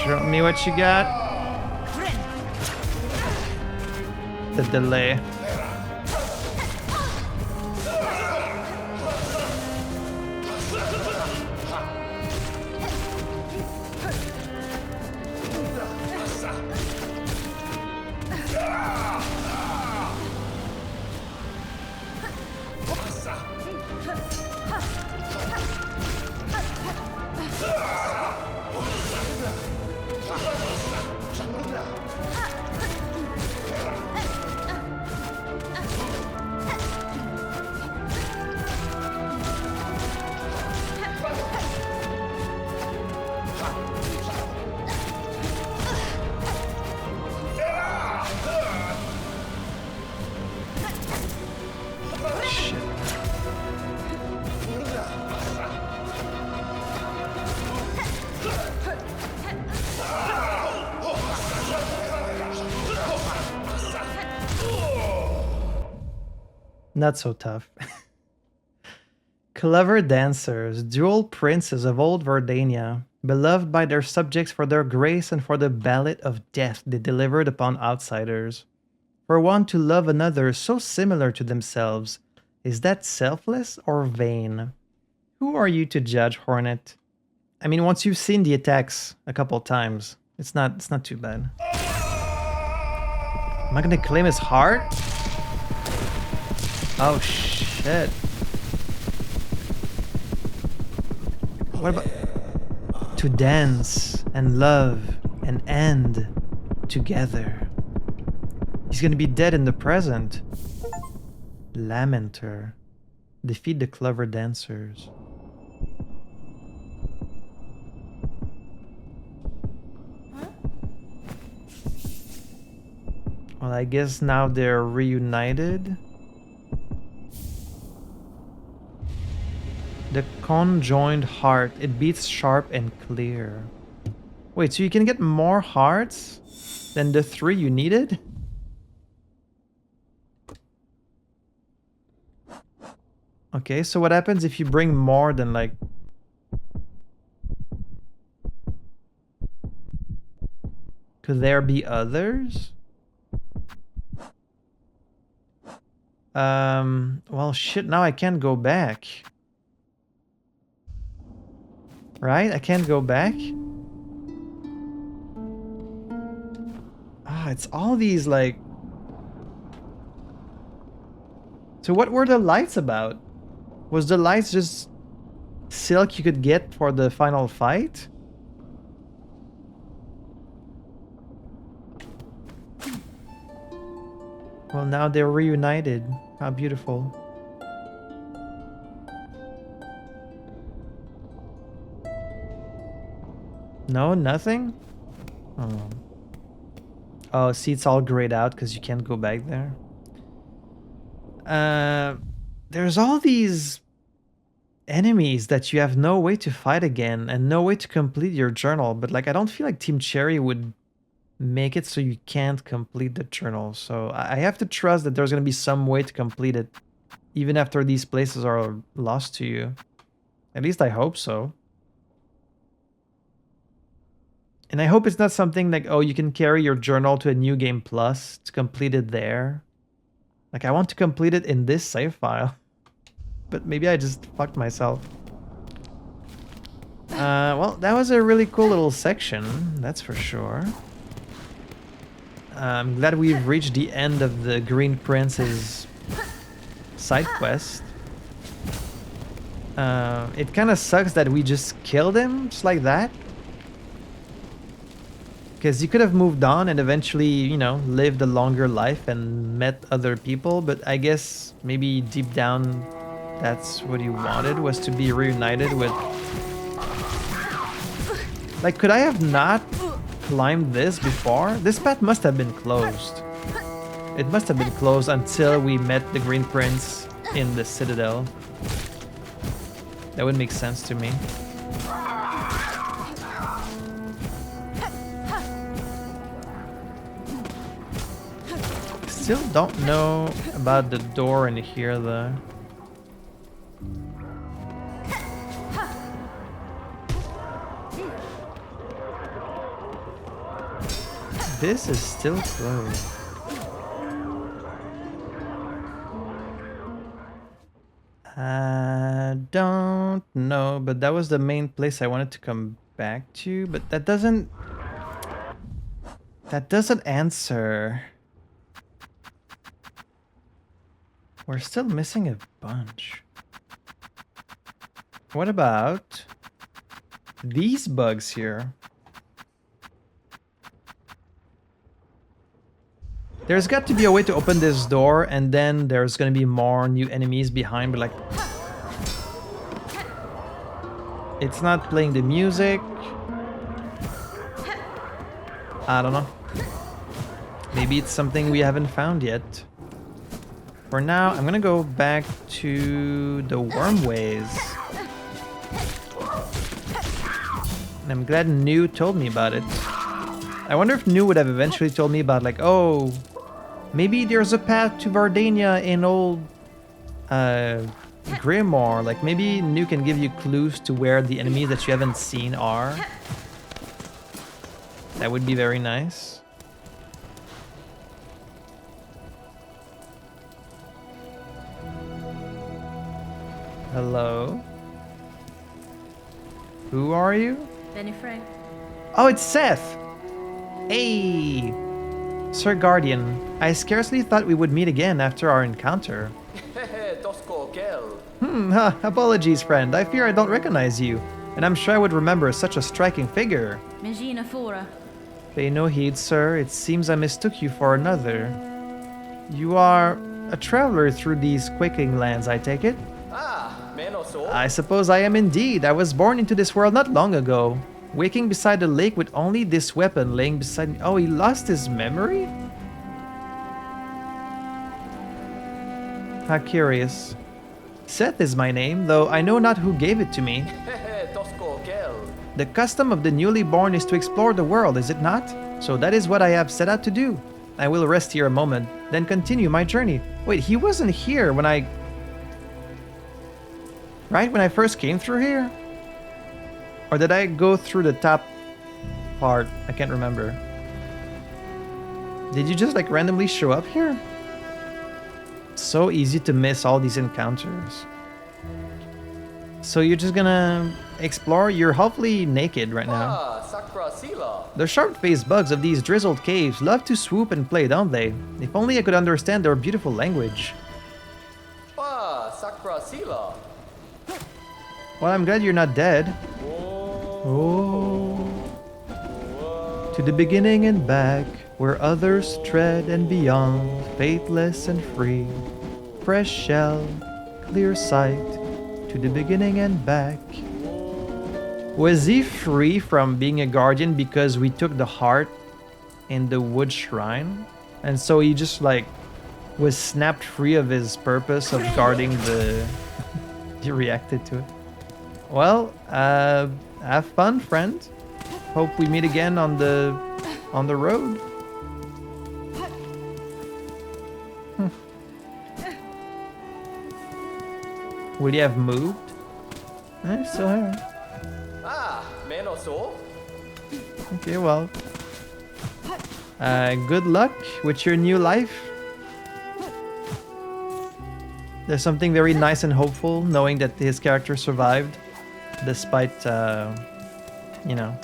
Show me what you got. The delay. Not so tough. Clever dancers, dual princes of old Verdania, beloved by their subjects for their grace and for the ballad of death they delivered upon outsiders. For one to love another so similar to themselves, is that selfless or vain? Who are you to judge, Hornet? I mean, once you've seen the attacks a couple times, it's not too bad. Am I gonna claim his heart? Oh shit. What about to dance and love and end together? He's gonna be dead in the present. Lamenter. Defeat the clever dancers. Well, I guess now they're reunited. The conjoined heart, it beats sharp and clear. Wait, so you can get more hearts than the 3 you needed? Okay, so what happens if you bring more than like... Could there be others? Well, shit, now I can't go back. Right? I can't go back? Ah, it's all these, like... So what were the lights about? Was the lights just silk you could get for the final fight? Well, now they're reunited. How beautiful. No, nothing? Oh. Oh, see, it's all grayed out because you can't go back there. There's all these enemies that you have no way to fight again and no way to complete your journal. But like, I don't feel like Team Cherry would make it so you can't complete the journal. So I have to trust that there's going to be some way to complete it, even after these places are lost to you. At least I hope so. And I hope it's not something like, oh, you can carry your journal to a new game plus to complete it there. Like, I want to complete it in this save file. But maybe I just fucked myself. Well, that was a really cool little section, that's for sure. I'm glad we've reached the end of the Green Prince's side quest. It kind of sucks that we just killed him, just like that. Because you could have moved on and eventually, you know, lived a longer life and met other people. But I guess maybe deep down, that's what he wanted, was to be reunited with... Like, could I have not climbed this before? This path must have been closed. It must have been closed until we met the Green Prince in the Citadel. That would make sense to me. Still don't know about the door in here though. This is still closed. I don't know, but that was the main place I wanted to come back to, but that doesn't answer. We're still missing a bunch. What about these bugs here? There's got to be a way to open this door, and then there's gonna be more new enemies behind, but like... It's not playing the music. I don't know. Maybe it's something we haven't found yet. For now, I'm gonna go back to the Wormways. And I'm glad New told me about it. I wonder if New would have eventually told me about, like, oh, maybe there's a path to Verdania in old grimoire. Like maybe Nu can give you clues to where the enemies that you haven't seen are. That would be very nice. Hello? Who are you? Benifrey. Oh, it's Seth! Hey! Sir Guardian, I scarcely thought we would meet again after our encounter. Apologies, friend. I fear I don't recognize you, and I'm sure I would remember such a striking figure. Megina Fora. Pay no heed, sir. It seems I mistook you for another. You are a traveler through these quaking lands, I take it? I suppose I am indeed. I was born into this world not long ago, waking beside a lake with only this weapon laying beside me. Oh, he lost his memory? How curious. Seth is my name, though I know not who gave it to me. The custom of the newly born is to explore the world, is it not? So that is what I have set out to do. I will rest here a moment, then continue my journey. Wait, he wasn't here when I... Right? When I first came through here? Or did I go through the top part? I can't remember. Did you just like randomly show up here? So easy to miss all these encounters. So you're just gonna explore? You're hopefully naked right now. The sharp-faced bugs of these drizzled caves love to swoop and play, don't they? If only I could understand their beautiful language. Well, I'm glad you're not dead. Oh. To the beginning and back, where others tread and beyond, faithless and free. Fresh shell, clear sight, to the beginning and back. Was he free from being a guardian because we took the heart in the wood shrine? And so he just like was snapped free of his purpose of guarding the... He reacted to it. Well, have fun, friend. Hope we meet again on the road. Would he have moved? Still here. Okay, well. Good luck with your new life. There's something very nice and hopeful knowing that his character survived despite, you know.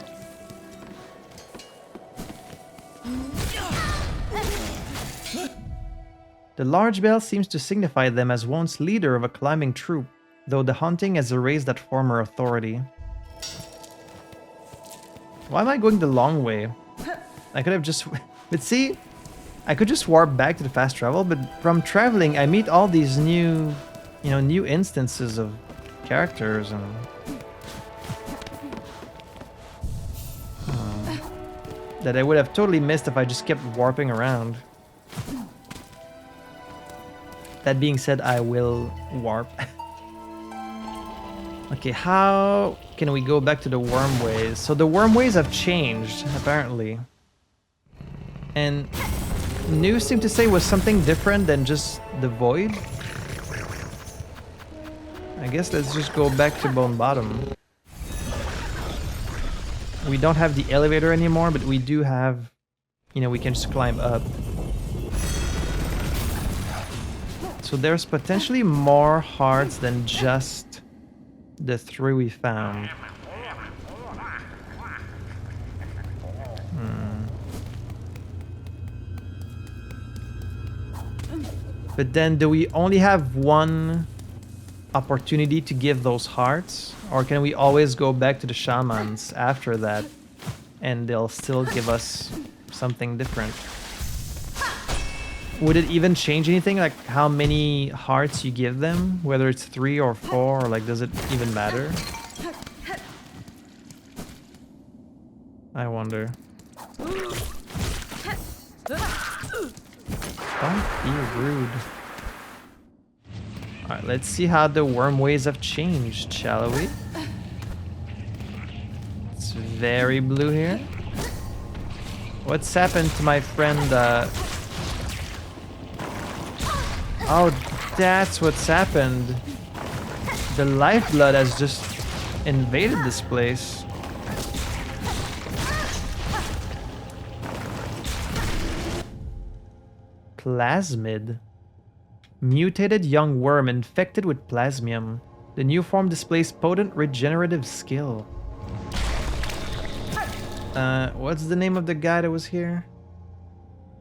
The large bell seems to signify them as once leader of a climbing troop, though the hunting has erased that former authority. Why am I going the long way? I could have just... But see, I could just warp back to the fast travel, but from traveling I meet all these new, you know, new instances of characters and... that I would have totally missed if I just kept warping around. That being said, I will warp. Okay, how can we go back to the Wormways? So the Wormways have changed, apparently. And news seemed to say was something different than just the void. I guess let's just go back to Bone Bottom. We don't have the elevator anymore, but we do have, you know, we can just climb up. So there's potentially more hearts than just the 3 we found. But then do we only have one opportunity to give those hearts? Or can we always go back to the shamans after that and they'll still give us something different? Would it even change anything, like how many hearts you give them? Whether it's 3 or 4, or like does it even matter? I wonder. Don't be rude. Alright, let's see how the Wormways have changed, shall we? It's very blue here. What's happened to my friend, Oh, That's what's happened. The lifeblood has just invaded this place. Plasmid. Mutated young worm infected with plasmium. The new form displays potent regenerative skill. What's the name of the guy that was here?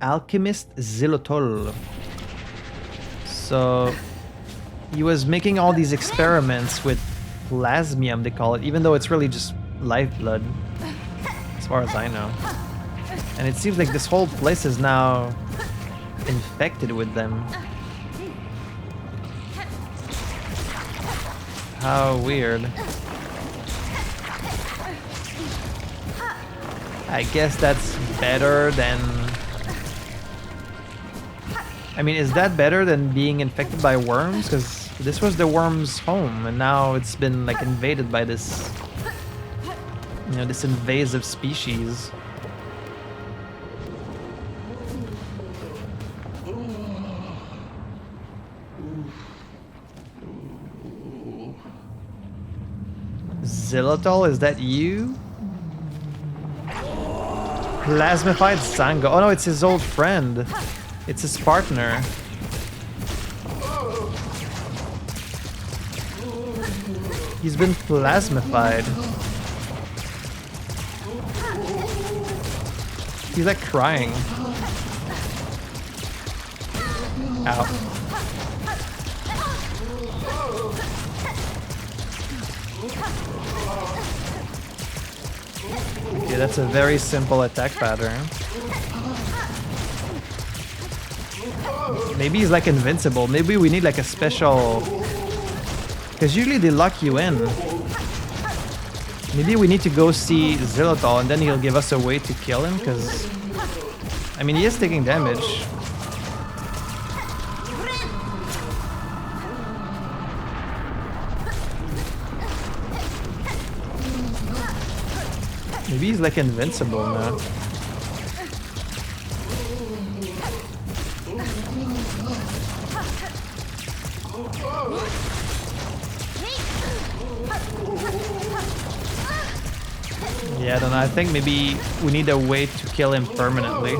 Alchemist Xilotol. So he was making all these experiments with plasmium, they call it, even though it's really just lifeblood, as far as I know. And it seems like this whole place is now infected with them. How weird. I guess that's better than... I mean, is that better than being infected by worms? Because this was the worm's home, and now it's been like invaded by this, you know, this invasive species. Xilotol, is that you? Plasmified Zango. Oh no, it's his old friend. It's his partner. He's been plasmified. He's like crying. Ow. Okay, that's a very simple attack pattern. Maybe he's like invincible. Maybe we need like a special... Because usually they lock you in. Maybe we need to go see Xilotol and then he'll give us a way to kill him, because... I mean, he is taking damage. Maybe he's like invincible now. Yeah, I don't know. I think maybe we need a way to kill him permanently.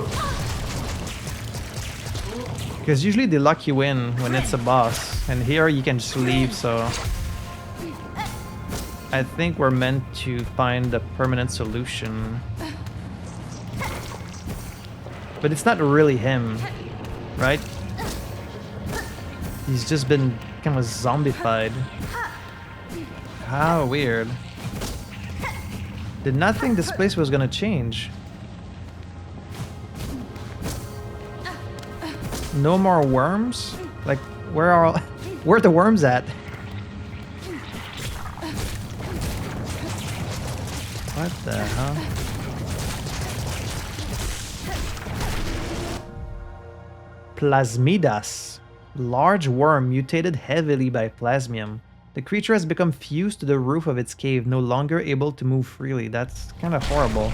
Because usually they lock you in when it's a boss. And here you can just leave, so... I think we're meant to find a permanent solution. But it's not really him, right? He's just been kind of zombified. How weird. Did not think this place was gonna change. No more worms? Like, where are the worms at? What the hell? Plasmidas. Large worm mutated heavily by plasmium. The creature has become fused to the roof of its cave, no longer able to move freely. That's kind of horrible.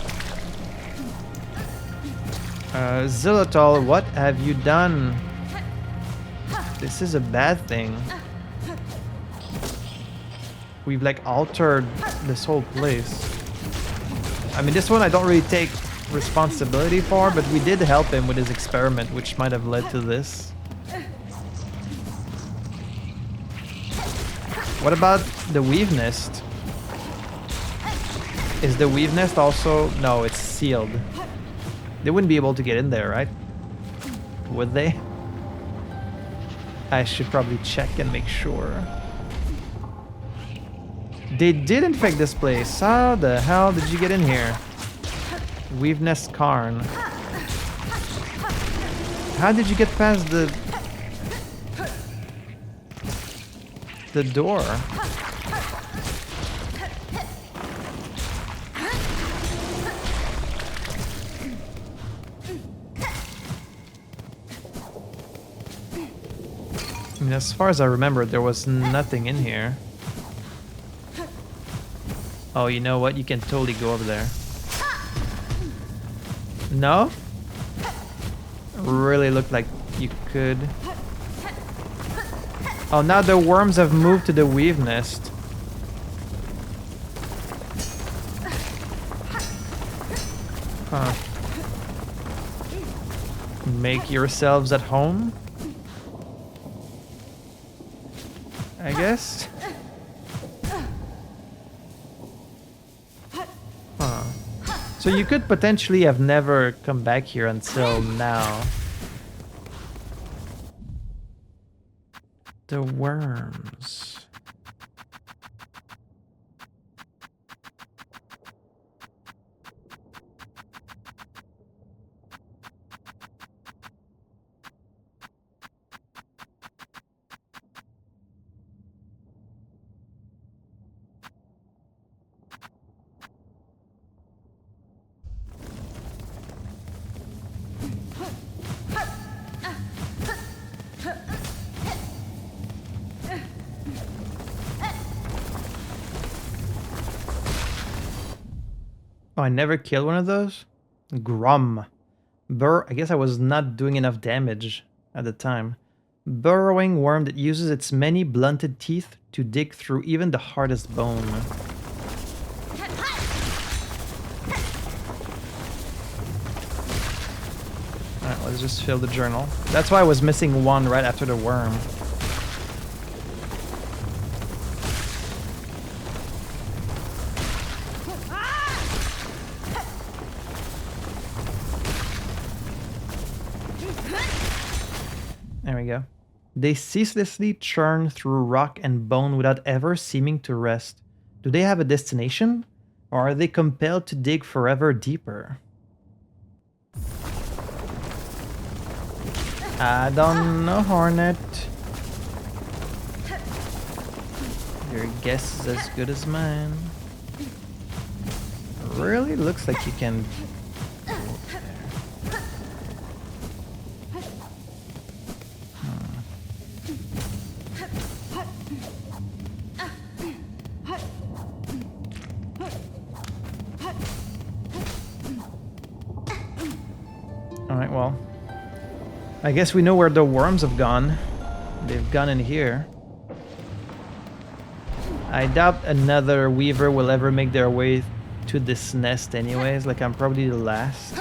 Xilotol, what have you done? This is a bad thing. We've like altered this whole place. I mean, this one I don't really take responsibility for, but we did help him with his experiment, which might have led to this. What about the weave nest? Is the weave nest also... No, it's sealed. They wouldn't be able to get in there, right? Would they? I should probably check and make sure. They did infect this place. How the hell did you get in here? Weave nest Karn. How did you get past the door? I mean, as far as I remember, there was nothing in here. Oh, you know what? You can totally go over there. No? Really looked like you could. Oh, now the worms have moved to the weave nest. Huh. Make yourselves at home, I guess. Huh. So you could potentially have never come back here until now. The worms. Oh, I never killed one of those? Grum. I guess I was not doing enough damage at the time. Burrowing worm that uses its many blunted teeth to dig through even the hardest bone. Alright, let's just fill the journal. That's why I was missing one right after the worm. There we go. They ceaselessly churn through rock and bone without ever seeming to rest. Do they have a destination? Or are they compelled to dig forever deeper? I don't know, Hornet. Your guess is as good as mine. Really looks like you can... Alright, well. I guess we know where the worms have gone. They've gone in here. I doubt another weaver will ever make their way to this nest anyways. Like, I'm probably the last.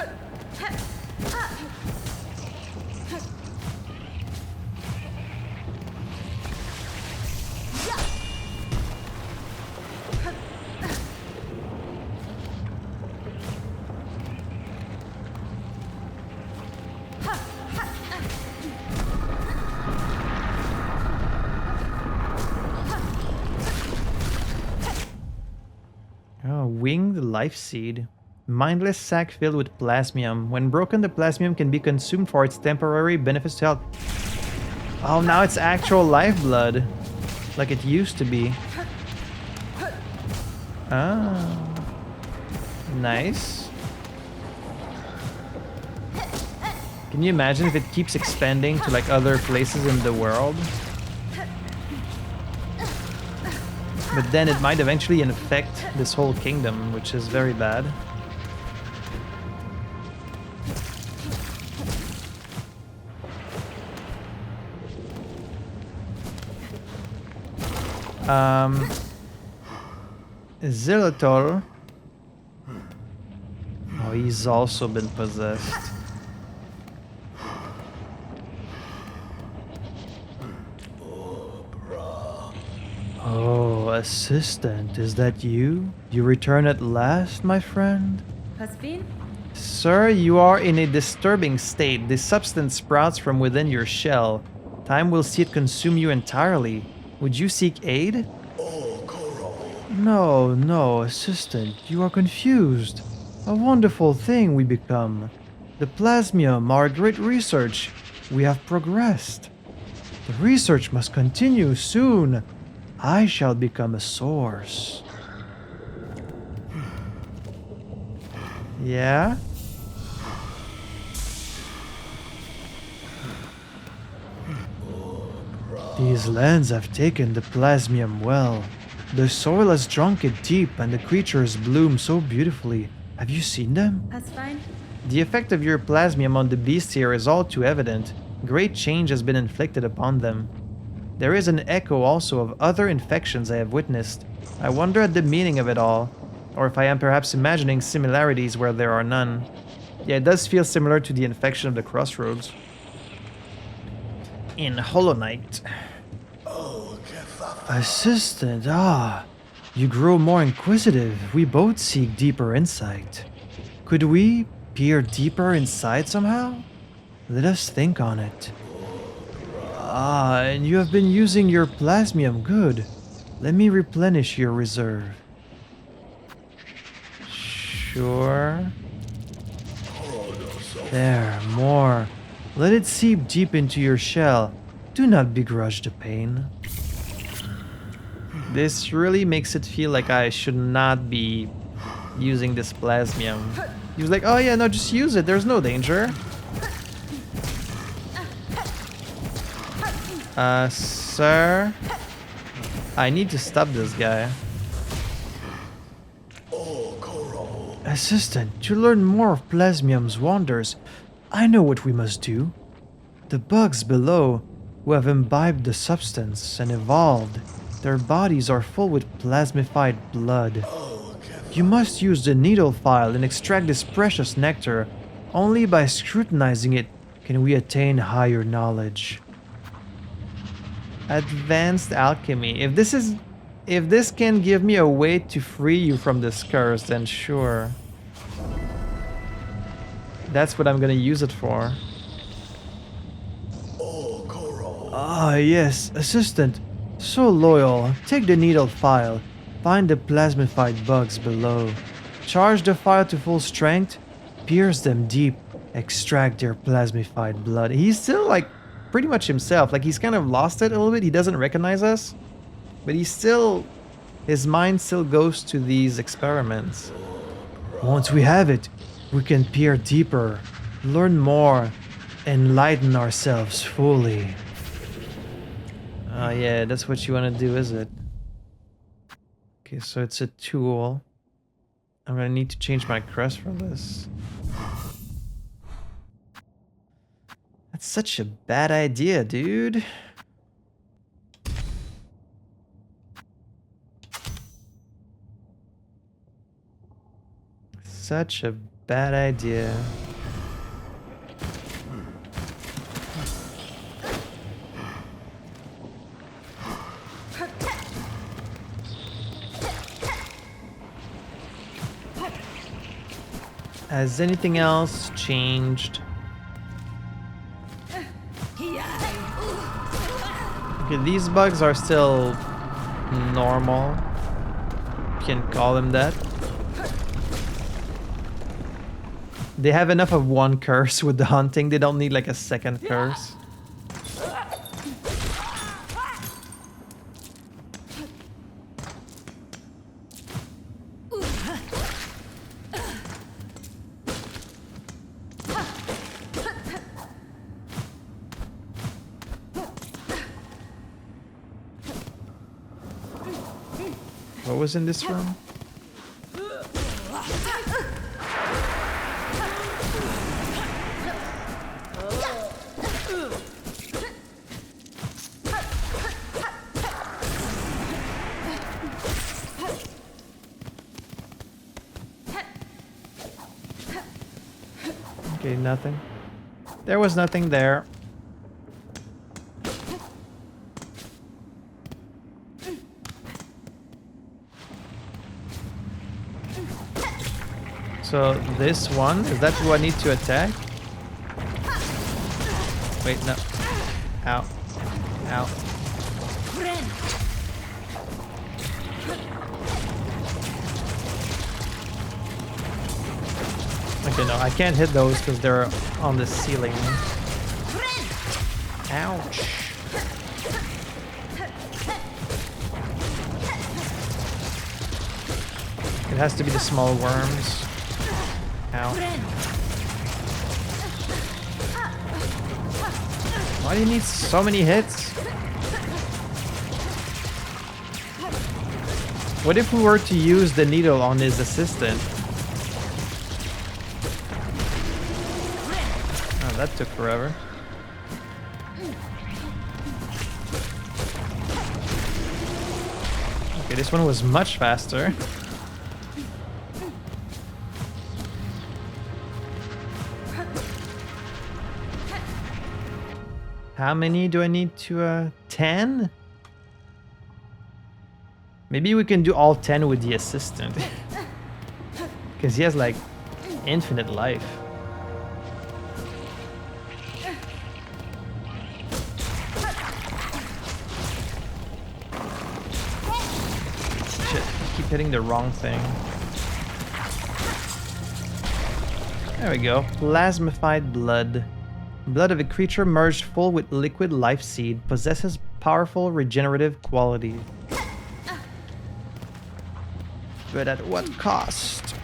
Winged life seed. Mindless sac filled with plasmium. When broken, the plasmium can be consumed for its temporary benefits to health. Oh, now it's actual lifeblood. Like it used to be. Ah. Nice. Can you imagine if it keeps expanding to like other places in the world? But then it might eventually infect this whole kingdom, which is very bad. Xylitol. Oh, he's also been possessed. Oh, assistant, is that you? You return at last, my friend? Hasbin? Sir, you are in a disturbing state. This substance sprouts from within your shell. Time will see it consume you entirely. Would you seek aid? No, no, assistant, you are confused. A wonderful thing we become. The plasmium, our great research. We have progressed. The research must continue soon. I shall become a source. Yeah? These lands have taken the plasmium well. The soil has drunk it deep and the creatures bloom so beautifully. Have you seen them? That's fine. The effect of your plasmium on the beasts here is all too evident. Great change has been inflicted upon them. There is an echo also of other infections I have witnessed. I wonder at the meaning of it all, or if I am perhaps imagining similarities where there are none. Yeah, it does feel similar to the infection of the Crossroads. In Hollow Knight. Assistant, you grow more inquisitive. We both seek deeper insight. Could we peer deeper inside somehow? Let us think on it. And you have been using your plasmium. Good. Let me replenish your reserve. Sure. There, more. Let it seep deep into your shell. Do not begrudge the pain. This really makes it feel like I should not be using this plasmium. He was like, oh yeah, no, just use it. There's no danger. Sir? I need to stop this guy. Assistant, to learn more of plasmium's wonders, I know what we must do. The bugs below, who have imbibed the substance and evolved, their bodies are full with plasmified blood. You must use the needle file and extract this precious nectar. Only by scrutinizing it can we attain higher knowledge. Advanced alchemy. If this can give me a way to free you from this curse, then sure. That's what I'm gonna use it for. Yes, assistant. So loyal. Take the needle file. Find the plasmified bugs below. Charge the file to full strength. Pierce them deep. Extract their plasmified blood. He's still like pretty much himself. Like he's kind of lost it a little bit. He doesn't recognize us. But he's still... his mind still goes to these experiments. Once we have it, we can peer deeper, learn more, enlighten ourselves fully. Oh yeah, that's what you want to do, is it? Okay, so it's a tool. I'm gonna need to change my crest for this. That's such a bad idea, dude. Such a bad idea. Has anything else changed? Okay, these bugs are still normal. You can call them that. They have enough of one curse with the hunting. They don't need like a second curse. What was in this room? Okay, nothing. There was nothing there. So this one, is that who I need to attack? Wait, no. Ow. Ow. Okay, no, I can't hit those because they're on the ceiling. Ouch. It has to be the small worms. Ow. Why do you need so many hits? What if we were to use the needle on his assistant? Oh, that took forever. Okay, this one was much faster. How many do I need to, 10? Maybe we can do all 10 with the assistant. Because he has, like, infinite life. Shit, I keep hitting the wrong thing. There we go. Plasmified blood. Blood of a creature merged full with liquid life seed possesses powerful regenerative quality. But at what cost?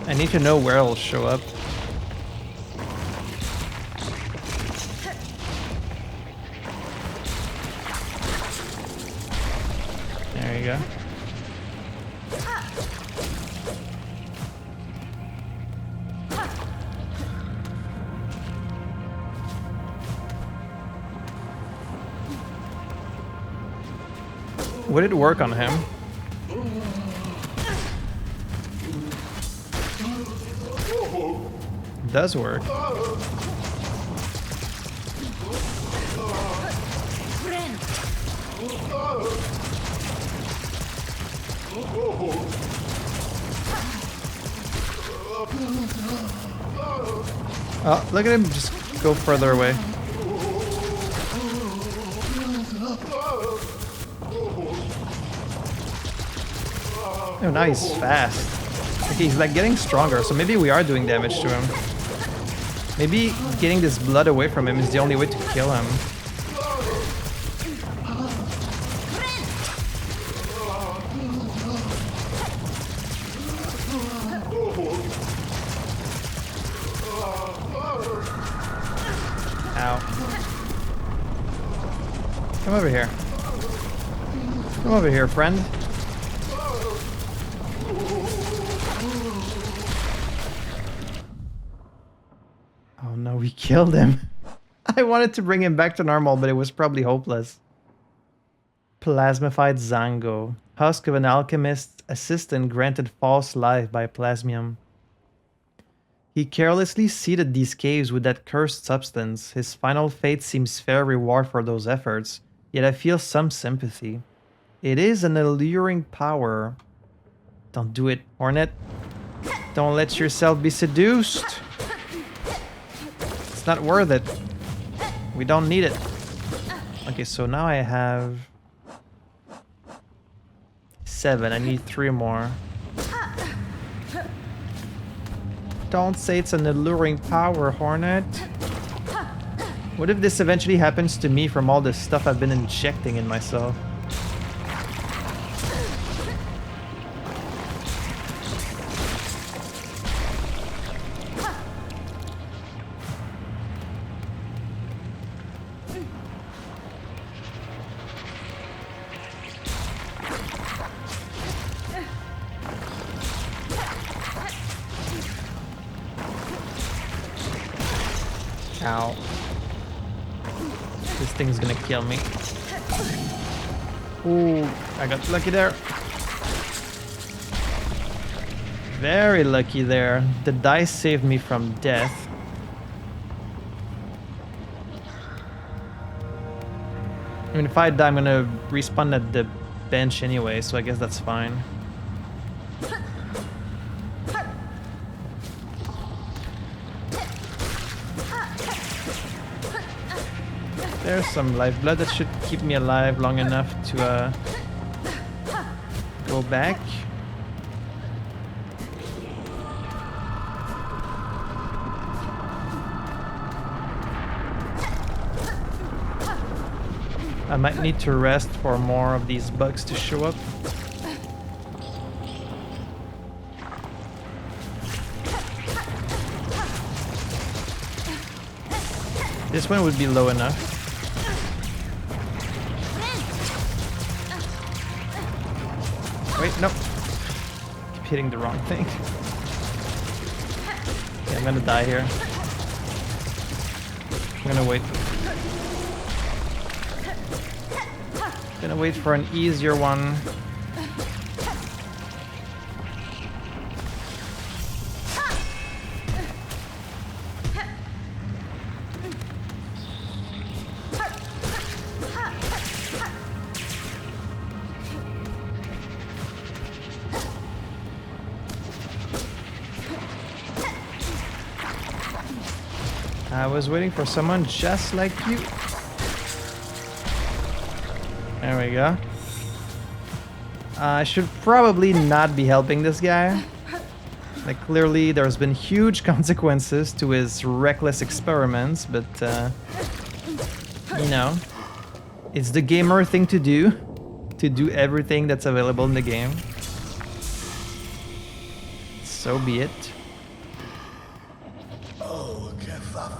I need to know where it'll show up. There you go. Would it work on him? Does work. Oh, look at him just go further away. Oh, now he's fast. Okay, he's like getting stronger, so maybe we are doing damage to him. Maybe getting this blood away from him is the only way to kill him. Ow. Come over here. Come over here, friend. Oh no, we killed him. I wanted to bring him back to normal, but it was probably hopeless. Plasmified Zango. Husk of an alchemist's assistant granted false life by plasmium. He carelessly seeded these caves with that cursed substance. His final fate seems fair reward for those efforts, yet I feel some sympathy. It is an alluring power. Don't do it, Hornet. Don't let yourself be seduced. It's not worth it. We don't need it. Okay, so now I have 7. I need 3 more. Don't say it's an alluring power, Hornet. What if this eventually happens to me from all the stuff I've been injecting in myself? Ow. This thing's gonna kill me. Ooh, I got lucky there. Very lucky there. The dice saved me from death. I mean, if I die, I'm gonna respawn at the bench anyway, so I guess that's fine. There's some lifeblood that should keep me alive long enough to go back. I might need to rest for more of these bugs to show up. This one would be low enough. Wait, no. Keep hitting the wrong thing. Okay, I'm gonna die here. I'm gonna wait. Gonna wait for an easier one. I was waiting for someone just like you. There we go. I should probably not be helping this guy. Like, clearly there's been huge consequences to his reckless experiments, but you know, it's the gamer thing to do everything that's available in the game. So be it.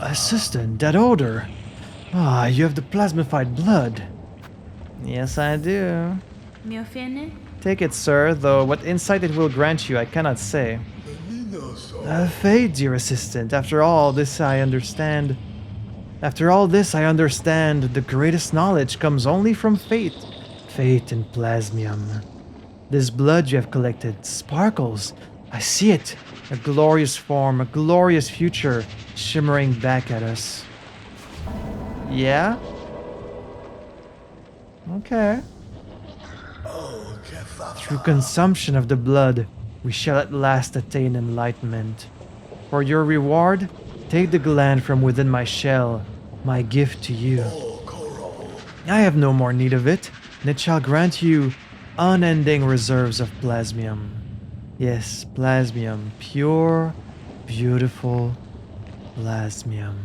Assistant, that odor. Ah, you have the plasmified blood. Yes, I do. Miofene? Take it, sir, though what insight it will grant you, I cannot say. Fate, dear assistant. After all this, I understand. After all this, I understand the greatest knowledge comes only from fate. Fate and plasmium. This blood you have collected sparkles. I see it. A glorious form, a glorious future, shimmering back at us. Yeah? Okay. Through consumption of the blood, we shall at last attain enlightenment. For your reward, take the gland from within my shell, my gift to you. I have no more need of it, and it shall grant you unending reserves of plasmium. Yes, plasmium. Pure, beautiful plasmium.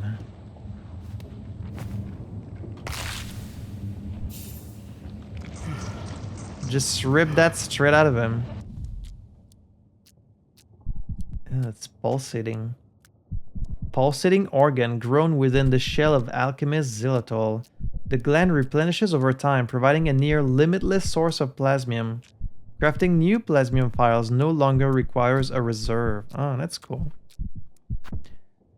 Just rip that straight out of him. Oh, it's pulsating. Pulsating organ grown within the shell of alchemist xylitol. The gland replenishes over time, providing a near limitless source of plasmium. Crafting new plasmium files no longer requires a reserve. Oh, that's cool.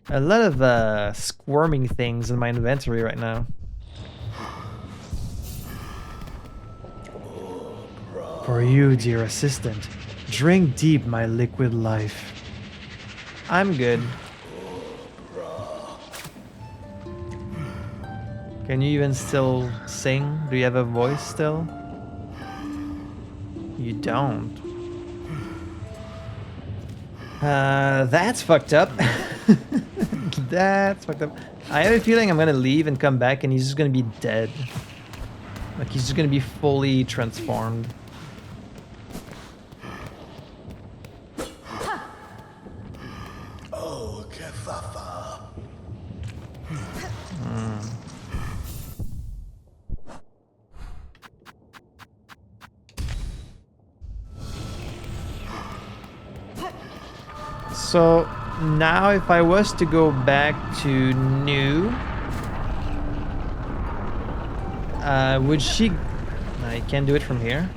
A lot of squirming things in my inventory right now. For you, dear assistant, drink deep my liquid life. I'm good. Can you even still sing? Do you have a voice still? You don't. That's fucked up. That's fucked up. I have a feeling I'm gonna leave and come back and he's just gonna be dead. Like, he's just gonna be fully transformed. So now if I was to go back to new, would she... No, I can't do it from here.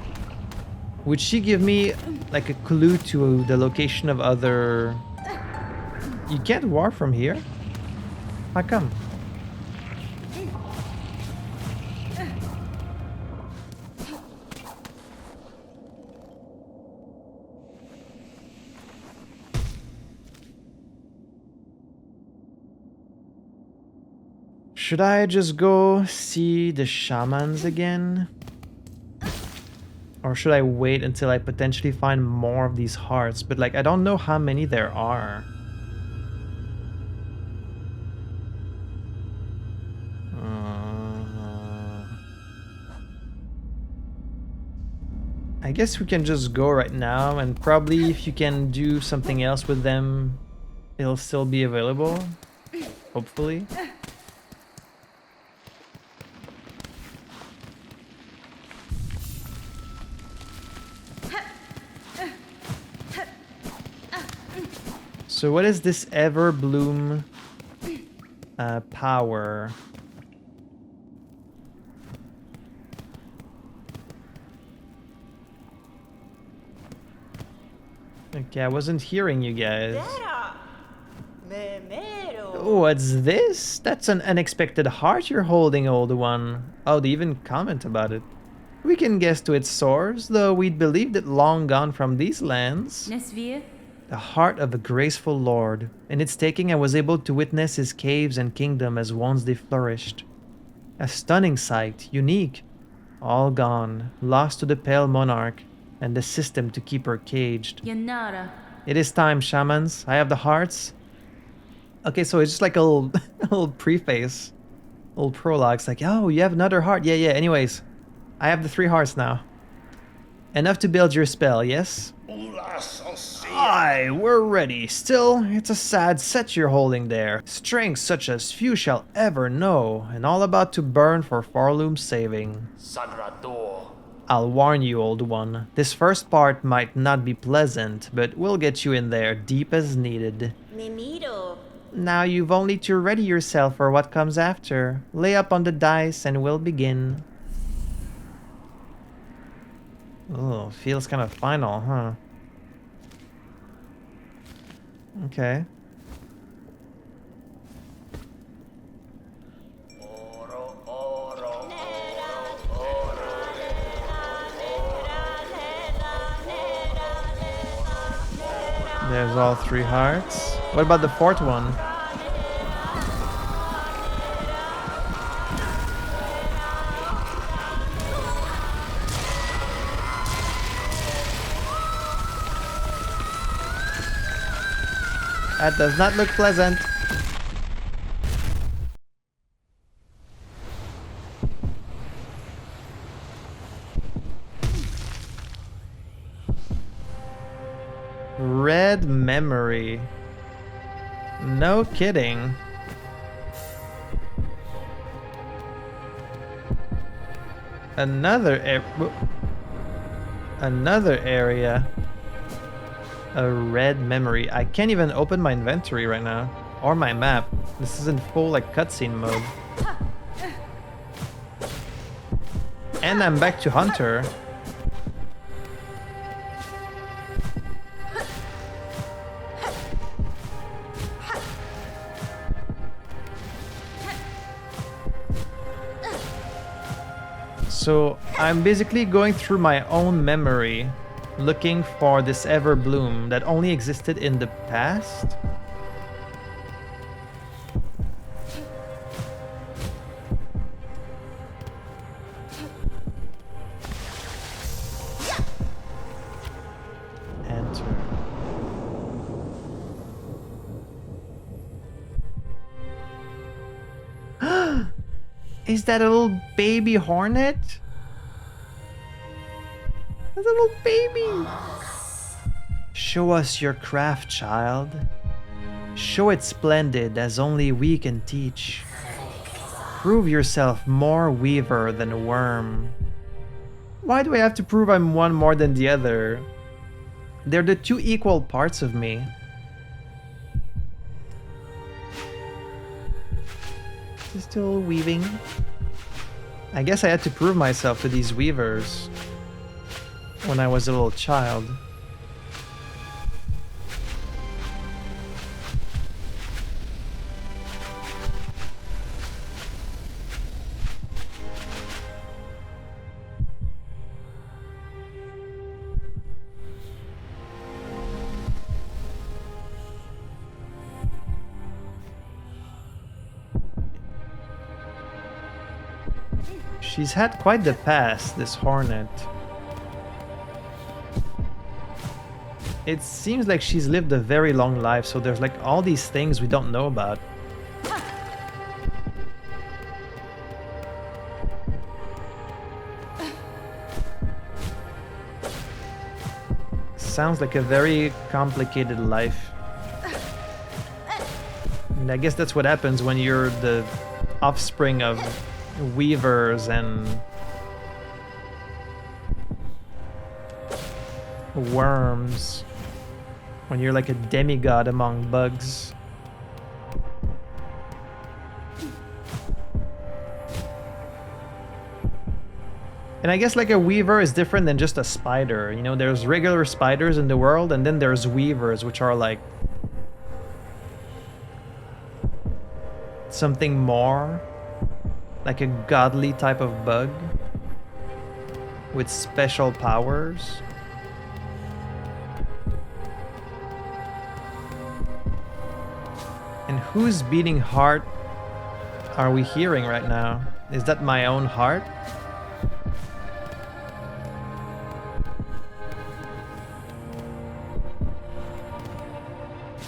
Would she give me like a clue to the location of other... You can't warp from here? How come? Should I just go see the shamans again? Or should I wait until I potentially find more of these hearts? But like, I don't know how many there are. I guess we can just go right now, and probably if you can do something else with them, it'll still be available. Hopefully. So what is this Everbloom power? Okay, I wasn't hearing you guys. What's this? That's an unexpected heart you're holding, old one. Oh, they even comment about it. We can guess to its source, though we'd believed it long gone from these lands. Nesvir. The heart of a graceful lord. In its taking, I was able to witness his caves and kingdom as once they flourished. A stunning sight, unique. All gone, lost to the pale monarch and the system to keep her caged. Yanara. It is time, shamans. I have the hearts. Okay, so it's just like a little, a little preface. A little prologue. It's like, oh, you have another heart. Yeah. Anyways, I have the 3 hearts now. Enough to build your spell, yes? Aye, we're ready. Still, it's a sad set you're holding there. Strength such as few shall ever know, and all about to burn for Farloom's saving. I'll warn you, old one. This first part might not be pleasant, but we'll get you in there deep as needed. Now you've only to ready yourself for what comes after. Lay up on the dice and we'll begin. Oh, feels kind of final, huh? Okay. There's all 3 hearts. What about the 4th one? That does not look pleasant. Red memory. No kidding. Another area. A red memory. I can't even open my inventory right now. Or my map. This is in full like cutscene mode. And I'm back to Hunter. So I'm basically going through my own memory, looking for this Everbloom that only existed in the past. Enter. Is that a little baby Hornet? That's a little baby. Show us your craft, child. Show it splendid as only we can teach. Prove yourself more weaver than worm. Why do I have to prove I'm one more than the other? They're the 2 equal parts of me. Is still weaving? I guess I had to prove myself to these weavers when I was a little child. She's had quite the past, this Hornet. It seems like she's lived a very long life, so there's like all these things we don't know about. Sounds like a very complicated life. And I guess that's what happens when you're the offspring of weavers and worms. When you're like a demigod among bugs. And I guess like a weaver is different than just a spider. You know, there's regular spiders in the world, and then there's weavers, which are like something more, like a godly type of bug with special powers. And whose beating heart are we hearing right now? Is that my own heart?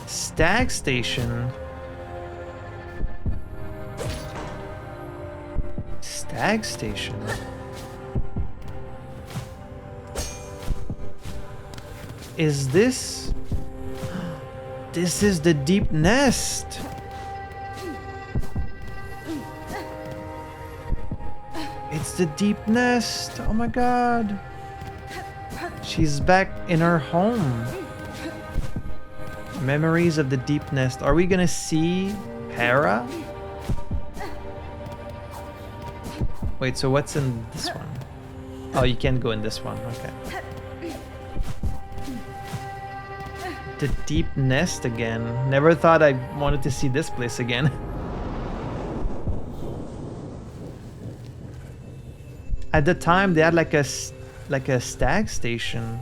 Stag Station. Stag Station. Is this... This is the deep nest. It's the deep nest. Oh my god. She's back in her home. Memories of the deep nest. Are we gonna see Hera? Wait, so what's in this one? Oh, you can't go in this one. Okay. The deep nest again. Never thought I wanted to see this place again. At the time, they had like a stag station.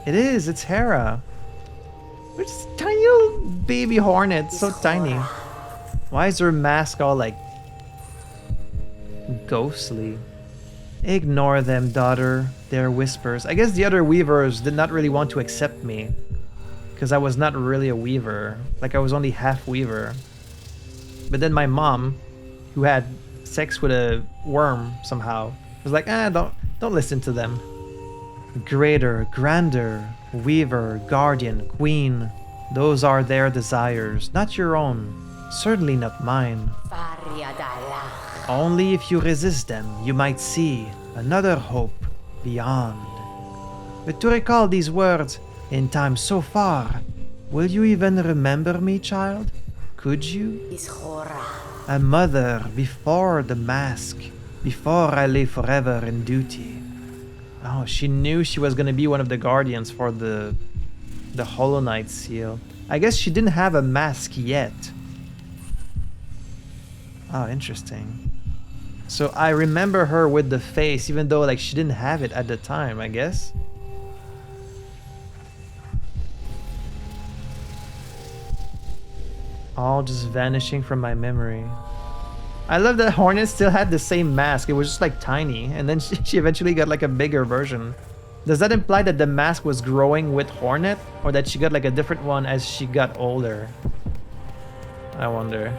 It is. It's Hera. Which is a tiny little baby hornet. So tiny. Why is her mask all like ghostly? Ignore them, daughter. They're whispers. I guess the other weavers did not really want to accept me. Because I was not really a weaver. Like I was only half weaver. But then my mom, who had sex with a worm somehow, was like, don't listen to them. Greater, grander, weaver, guardian, queen. Those are their desires, not your own. Certainly not mine. Only if you resist them, you might see another hope beyond. But to recall these words, in time so far, will you even remember me, child? Could you? A mother before the mask, before I lay forever in duty. Oh, she knew she was gonna be one of the guardians for the Hollow Knight seal. I guess she didn't have a mask yet. Oh, interesting. So I remember her with the face, even though like she didn't have it at the time, I guess. All just vanishing from my memory. I love that Hornet still had the same mask. It was just like tiny, and then she eventually got like a bigger version. Does that imply that the mask was growing with Hornet, or that she got like a different one as she got older? I wonder.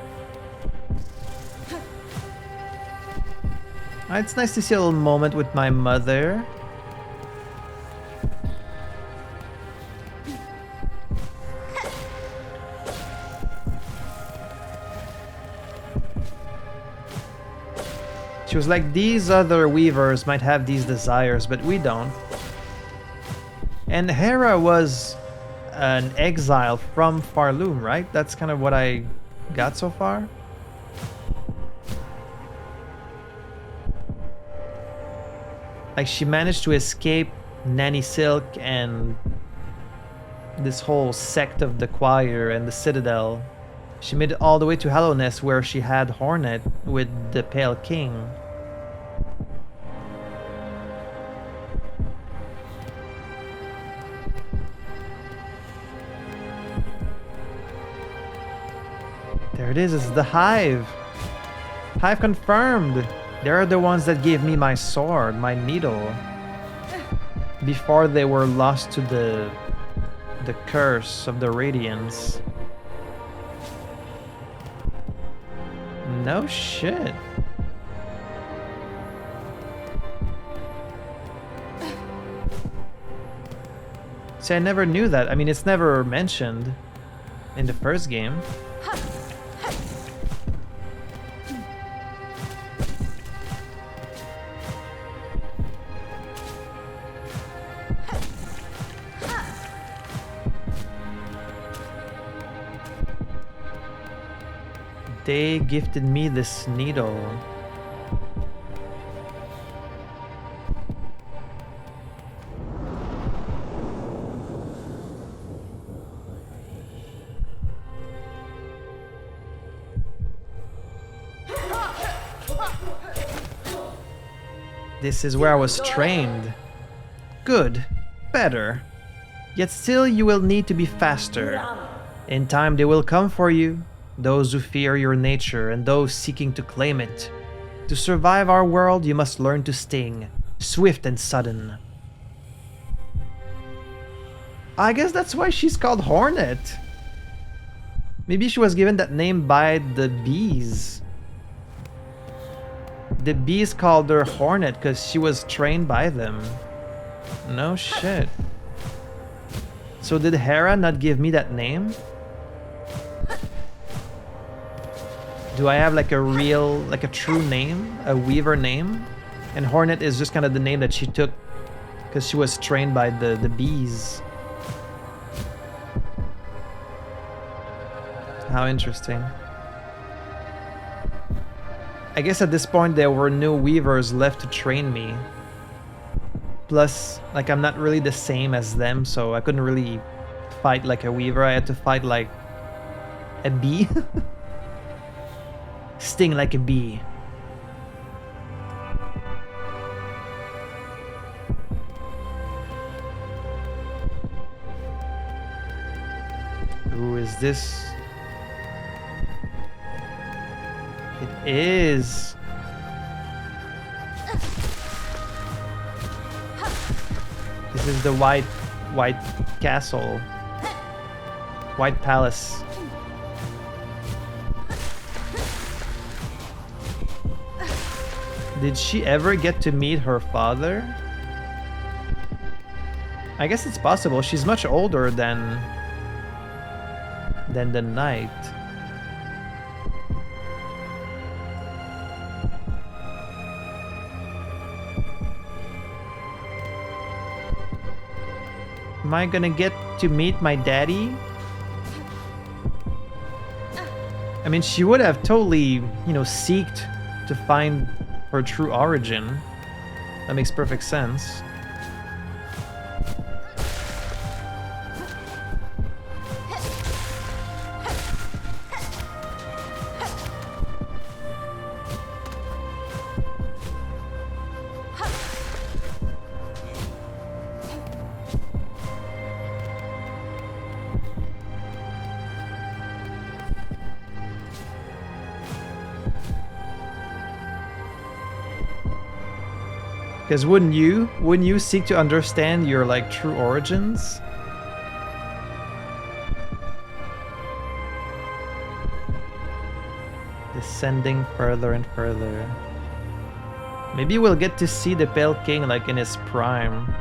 It's nice to see a little moment with my mother. She was like, these other weavers might have these desires, but we don't. And Hera was an exile from Farloom, right? That's kind of what I got so far. Like she managed to escape Nanny Silk and this whole sect of the choir and the Citadel. She made it all the way to Hallownest, where she had Hornet with the Pale King. There it is, it's the Hive. Hive confirmed. They're the ones that gave me my sword, my needle. Before they were lost to the curse of the Radiance. No shit. See, I never knew that. I mean, it's never mentioned in the first game. They gifted me this needle. This is where I was trained. Good. Better. Yet still you will need to be faster. In time they will come for you, those who fear your nature and those seeking to claim it. To survive our world, you must learn to sting, swift and sudden. I guess that's why she's called Hornet. Maybe she was given that name by the bees. The bees called her Hornet because she was trained by them. No shit. So did Hera not give me that name? Do I have like a real, like a true name? A weaver name? And Hornet is just kind of the name that she took because she was trained by the bees. How interesting. I guess at this point there were no weavers left to train me. Plus, like, I'm not really the same as them, so I couldn't really fight like a weaver. I had to fight like a bee. Sting like a bee. Who is this? It is. This is the white castle. White palace. Did she ever get to meet her father? I guess it's possible. She's much older than the knight. Am I gonna get to meet my daddy? I mean, she would have totally, you know, seeked to find her true origin. That makes perfect sense. Because wouldn't you seek to understand your like true origins? Descending further and further. Maybe we'll get to see the Pale King like in his prime.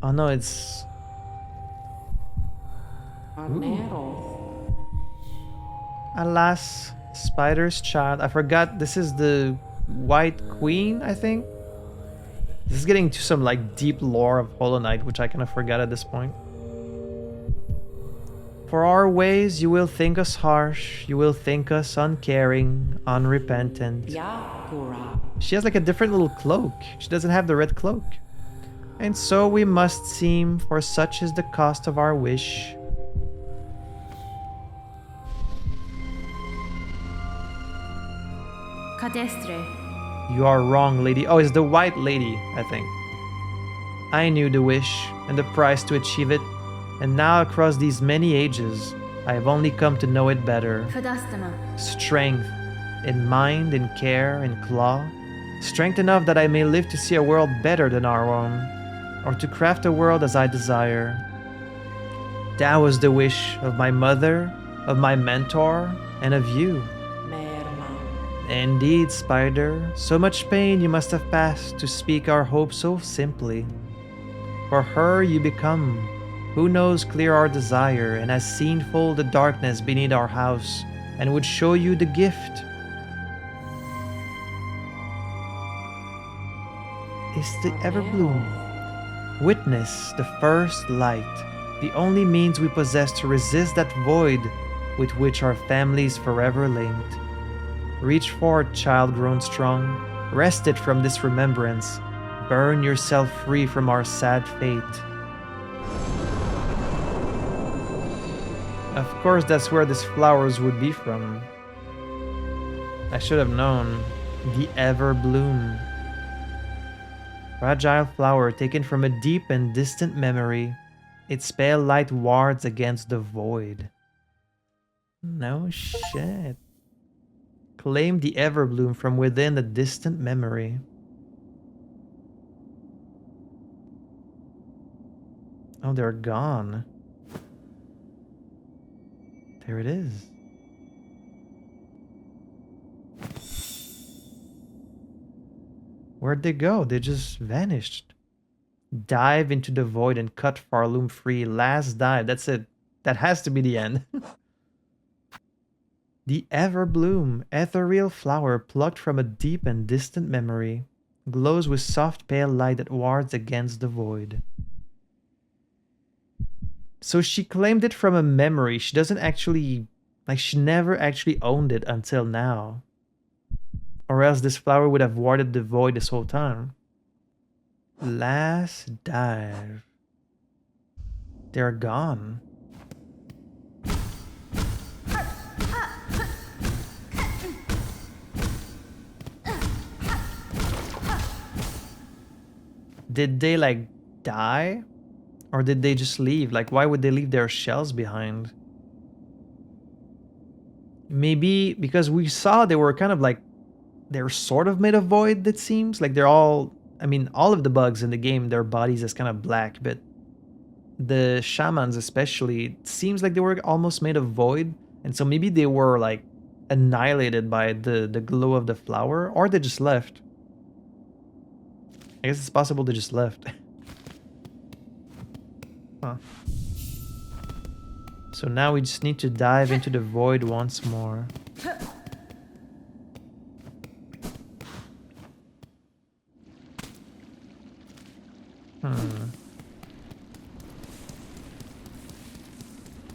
Oh no, it's... Alas, Spider's child. I forgot this is the White Queen, I think. This is getting to some like deep lore of Hollow Knight, which I kind of forgot at this point. For our ways you will think us harsh, you will think us uncaring, unrepentant. She has like a different little cloak. She doesn't have the red cloak. And so we must seem, for such is the cost of our wish. Cadestre. You are wrong, lady. Oh, it's the white lady, I think. I knew the wish and the price to achieve it, and now across these many ages, I have only come to know it better. Fadastama. Strength, in mind, in care, in claw. Strength enough that I may live to see a world better than our own, or to craft a world as I desire. That was the wish of my mother, of my mentor, and of you. Indeed, Spider, so much pain you must have passed to speak our hope so simply. For her you become, who knows clear our desire, and has seen full the darkness beneath our house, and would show you the gift. is the Everbloom. Witness the first light, the only means we possess to resist that void with which our families forever linked. Reach forth, child grown strong, wrest it from this remembrance, burn yourself free from our sad fate. Of course, that's where these flowers would be from. I should have known. The Everbloom. Fragile flower taken from a deep and distant memory. Its pale light wards against the void. No shit. Claim the Everbloom from within a distant memory. Oh, they're gone. There it is. Where'd they go? They just vanished. Dive into the void and cut Farloom free. Last dive. That's it. That has to be the end. The Everbloom, ethereal flower plucked from a deep and distant memory, glows with soft pale light that wards against the void. So she claimed it from a memory. She doesn't actually, like, she never actually owned it until now. Or else this flower would have warded the void this whole time. Last dive. They're gone. Did they, like, die? Or did they just leave? Like, why would they leave their shells behind? Maybe because we saw they were kind of like, they're sort of made of void, it seems. Like, they're all, I mean, all of the bugs in the game, their bodies is kind of black, but the shamans especially, it seems like they were almost made of void. And so maybe they were, like, annihilated by the glow of the flower, or they just left. I guess it's possible they just left. Huh. So now we just need to dive into the void once more.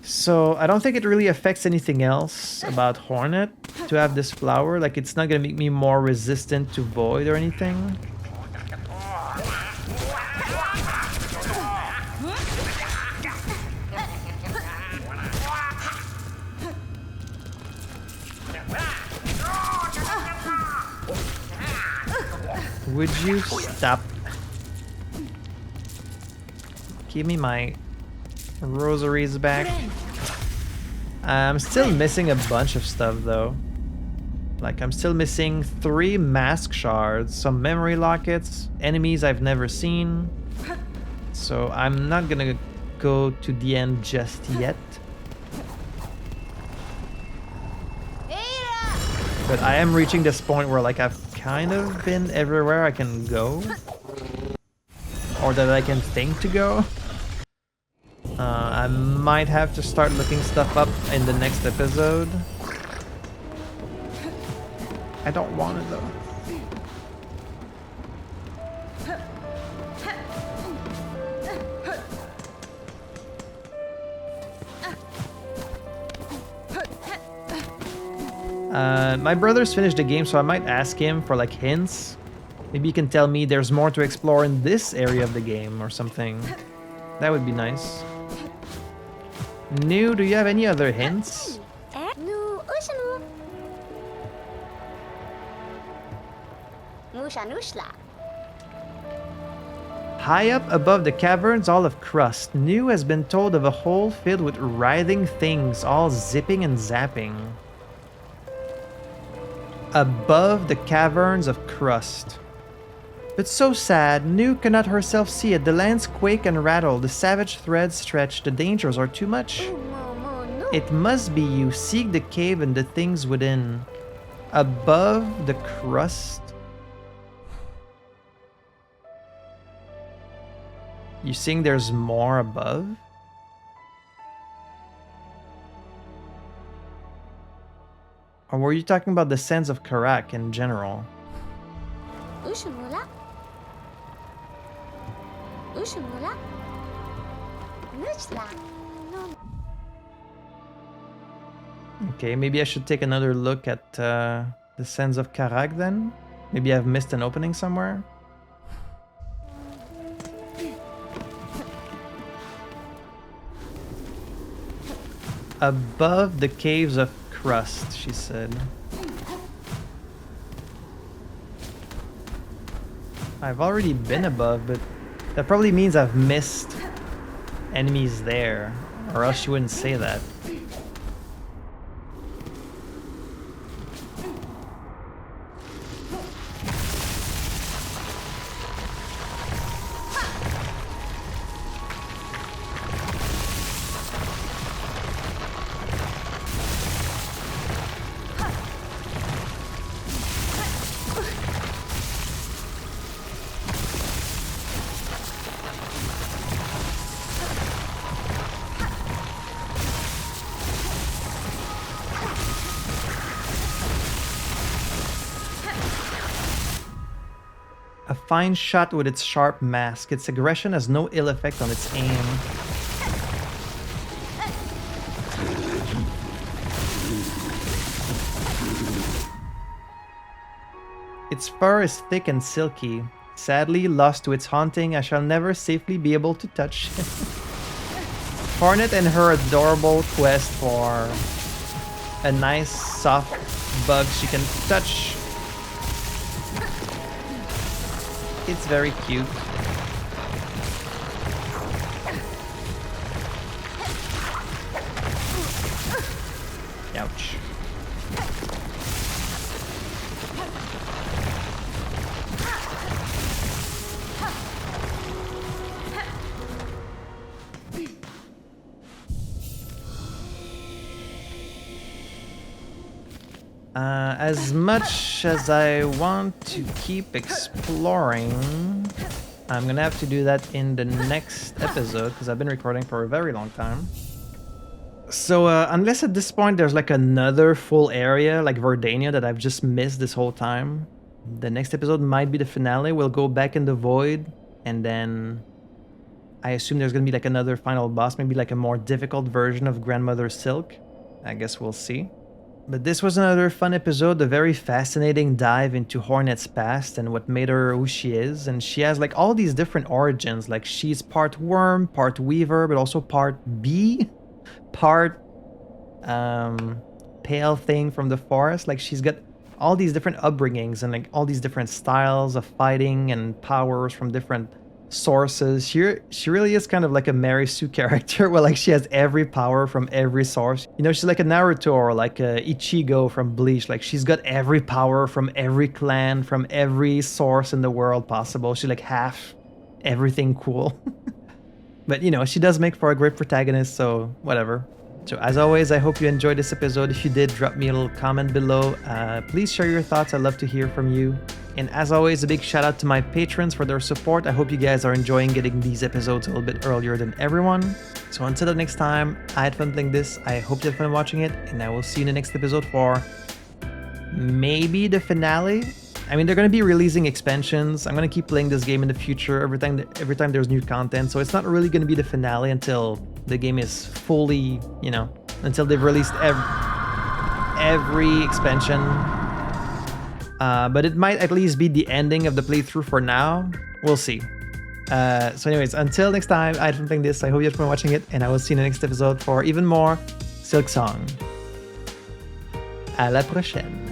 So I don't think it really affects anything else about Hornet to have this flower. Like, it's not gonna make me more resistant to void or anything. Would you stop? Give me my rosaries back. I'm still missing a bunch of stuff though. Like, I'm still missing 3 mask shards, some memory lockets, enemies I've never seen. So I'm not gonna go to the end just yet. But I am reaching this point where, like, I've kind of been everywhere I can go. Or that I can think to go. I might have to start looking stuff up in the next episode. I don't want it though. My brother's finished the game, so I might ask him for, like, hints. Maybe he can tell me there's more to explore in this area of the game or something. That would be nice. New, do you have any other hints? High up above the caverns, all of crust, New has been told of a hole filled with writhing things, all zipping and zapping. Above the caverns of crust. But so sad, New cannot herself see it. The lands quake and rattle, the savage threads stretch, the dangers are too much. It must be you. Seek the cave and the things within. Above the crust. You think there's more above? Or were you talking about the sands of Karak in general? lush Okay, maybe I should take another look at the Sands of Karag then. Maybe I've missed an opening somewhere. Above the caves of Crust, she said. I've already been above, but that probably means I've missed enemies there, or else she wouldn't say that. A fine shot with its sharp mask. Its aggression has no ill effect on its aim. Its fur is thick and silky. Sadly, lost to its haunting, I shall never safely be able to touch it. Hornet and her adorable quest for a nice soft bug she can touch. It's very cute. Ouch. As much as I want to keep exploring, I'm gonna have to do that in the next episode because I've been recording for a very long time. So unless at this point there's like another full area like Verdania that I've just missed this whole time, the next episode might be the finale. We'll go back in the void, and then I assume there's gonna be like another final boss, maybe like a more difficult version of Grandmother Silk. I guess we'll see. But this was another fun episode, a very fascinating dive into Hornet's past and what made her who she is. And she has like all these different origins, like she's part worm, part weaver, but also part bee, part pale thing from the forest. Like she's got all these different upbringings and like all these different styles of fighting and powers from different sources. She really is kind of like a Mary Sue character where like she has every power from every source. You know, she's like a Naruto or like a Ichigo from Bleach. Like she's got every power from every clan, from every source in the world possible. She's like half everything cool. But you know, she does make for a great protagonist, so whatever. So as always, I hope you enjoyed this episode. If you did, drop me a little comment below. Please share your thoughts. I'd love to hear from you. And as always, a big shout out to my patrons for their support. I hope you guys are enjoying getting these episodes a little bit earlier than everyone. So until the next time, I had fun playing this. I hope you had fun watching it, and I will see you in the next episode for maybe the finale. I mean, they're going to be releasing expansions. I'm going to keep playing this game in the future every time there's new content. So it's not really going to be the finale until the game is fully, you know, until they've released every expansion. But it might at least be the ending of the playthrough for now. We'll see. So anyways, until next time, I had fun playing this. I hope you had fun watching it, and I will see you in the next episode for even more Silksong. À la prochaine.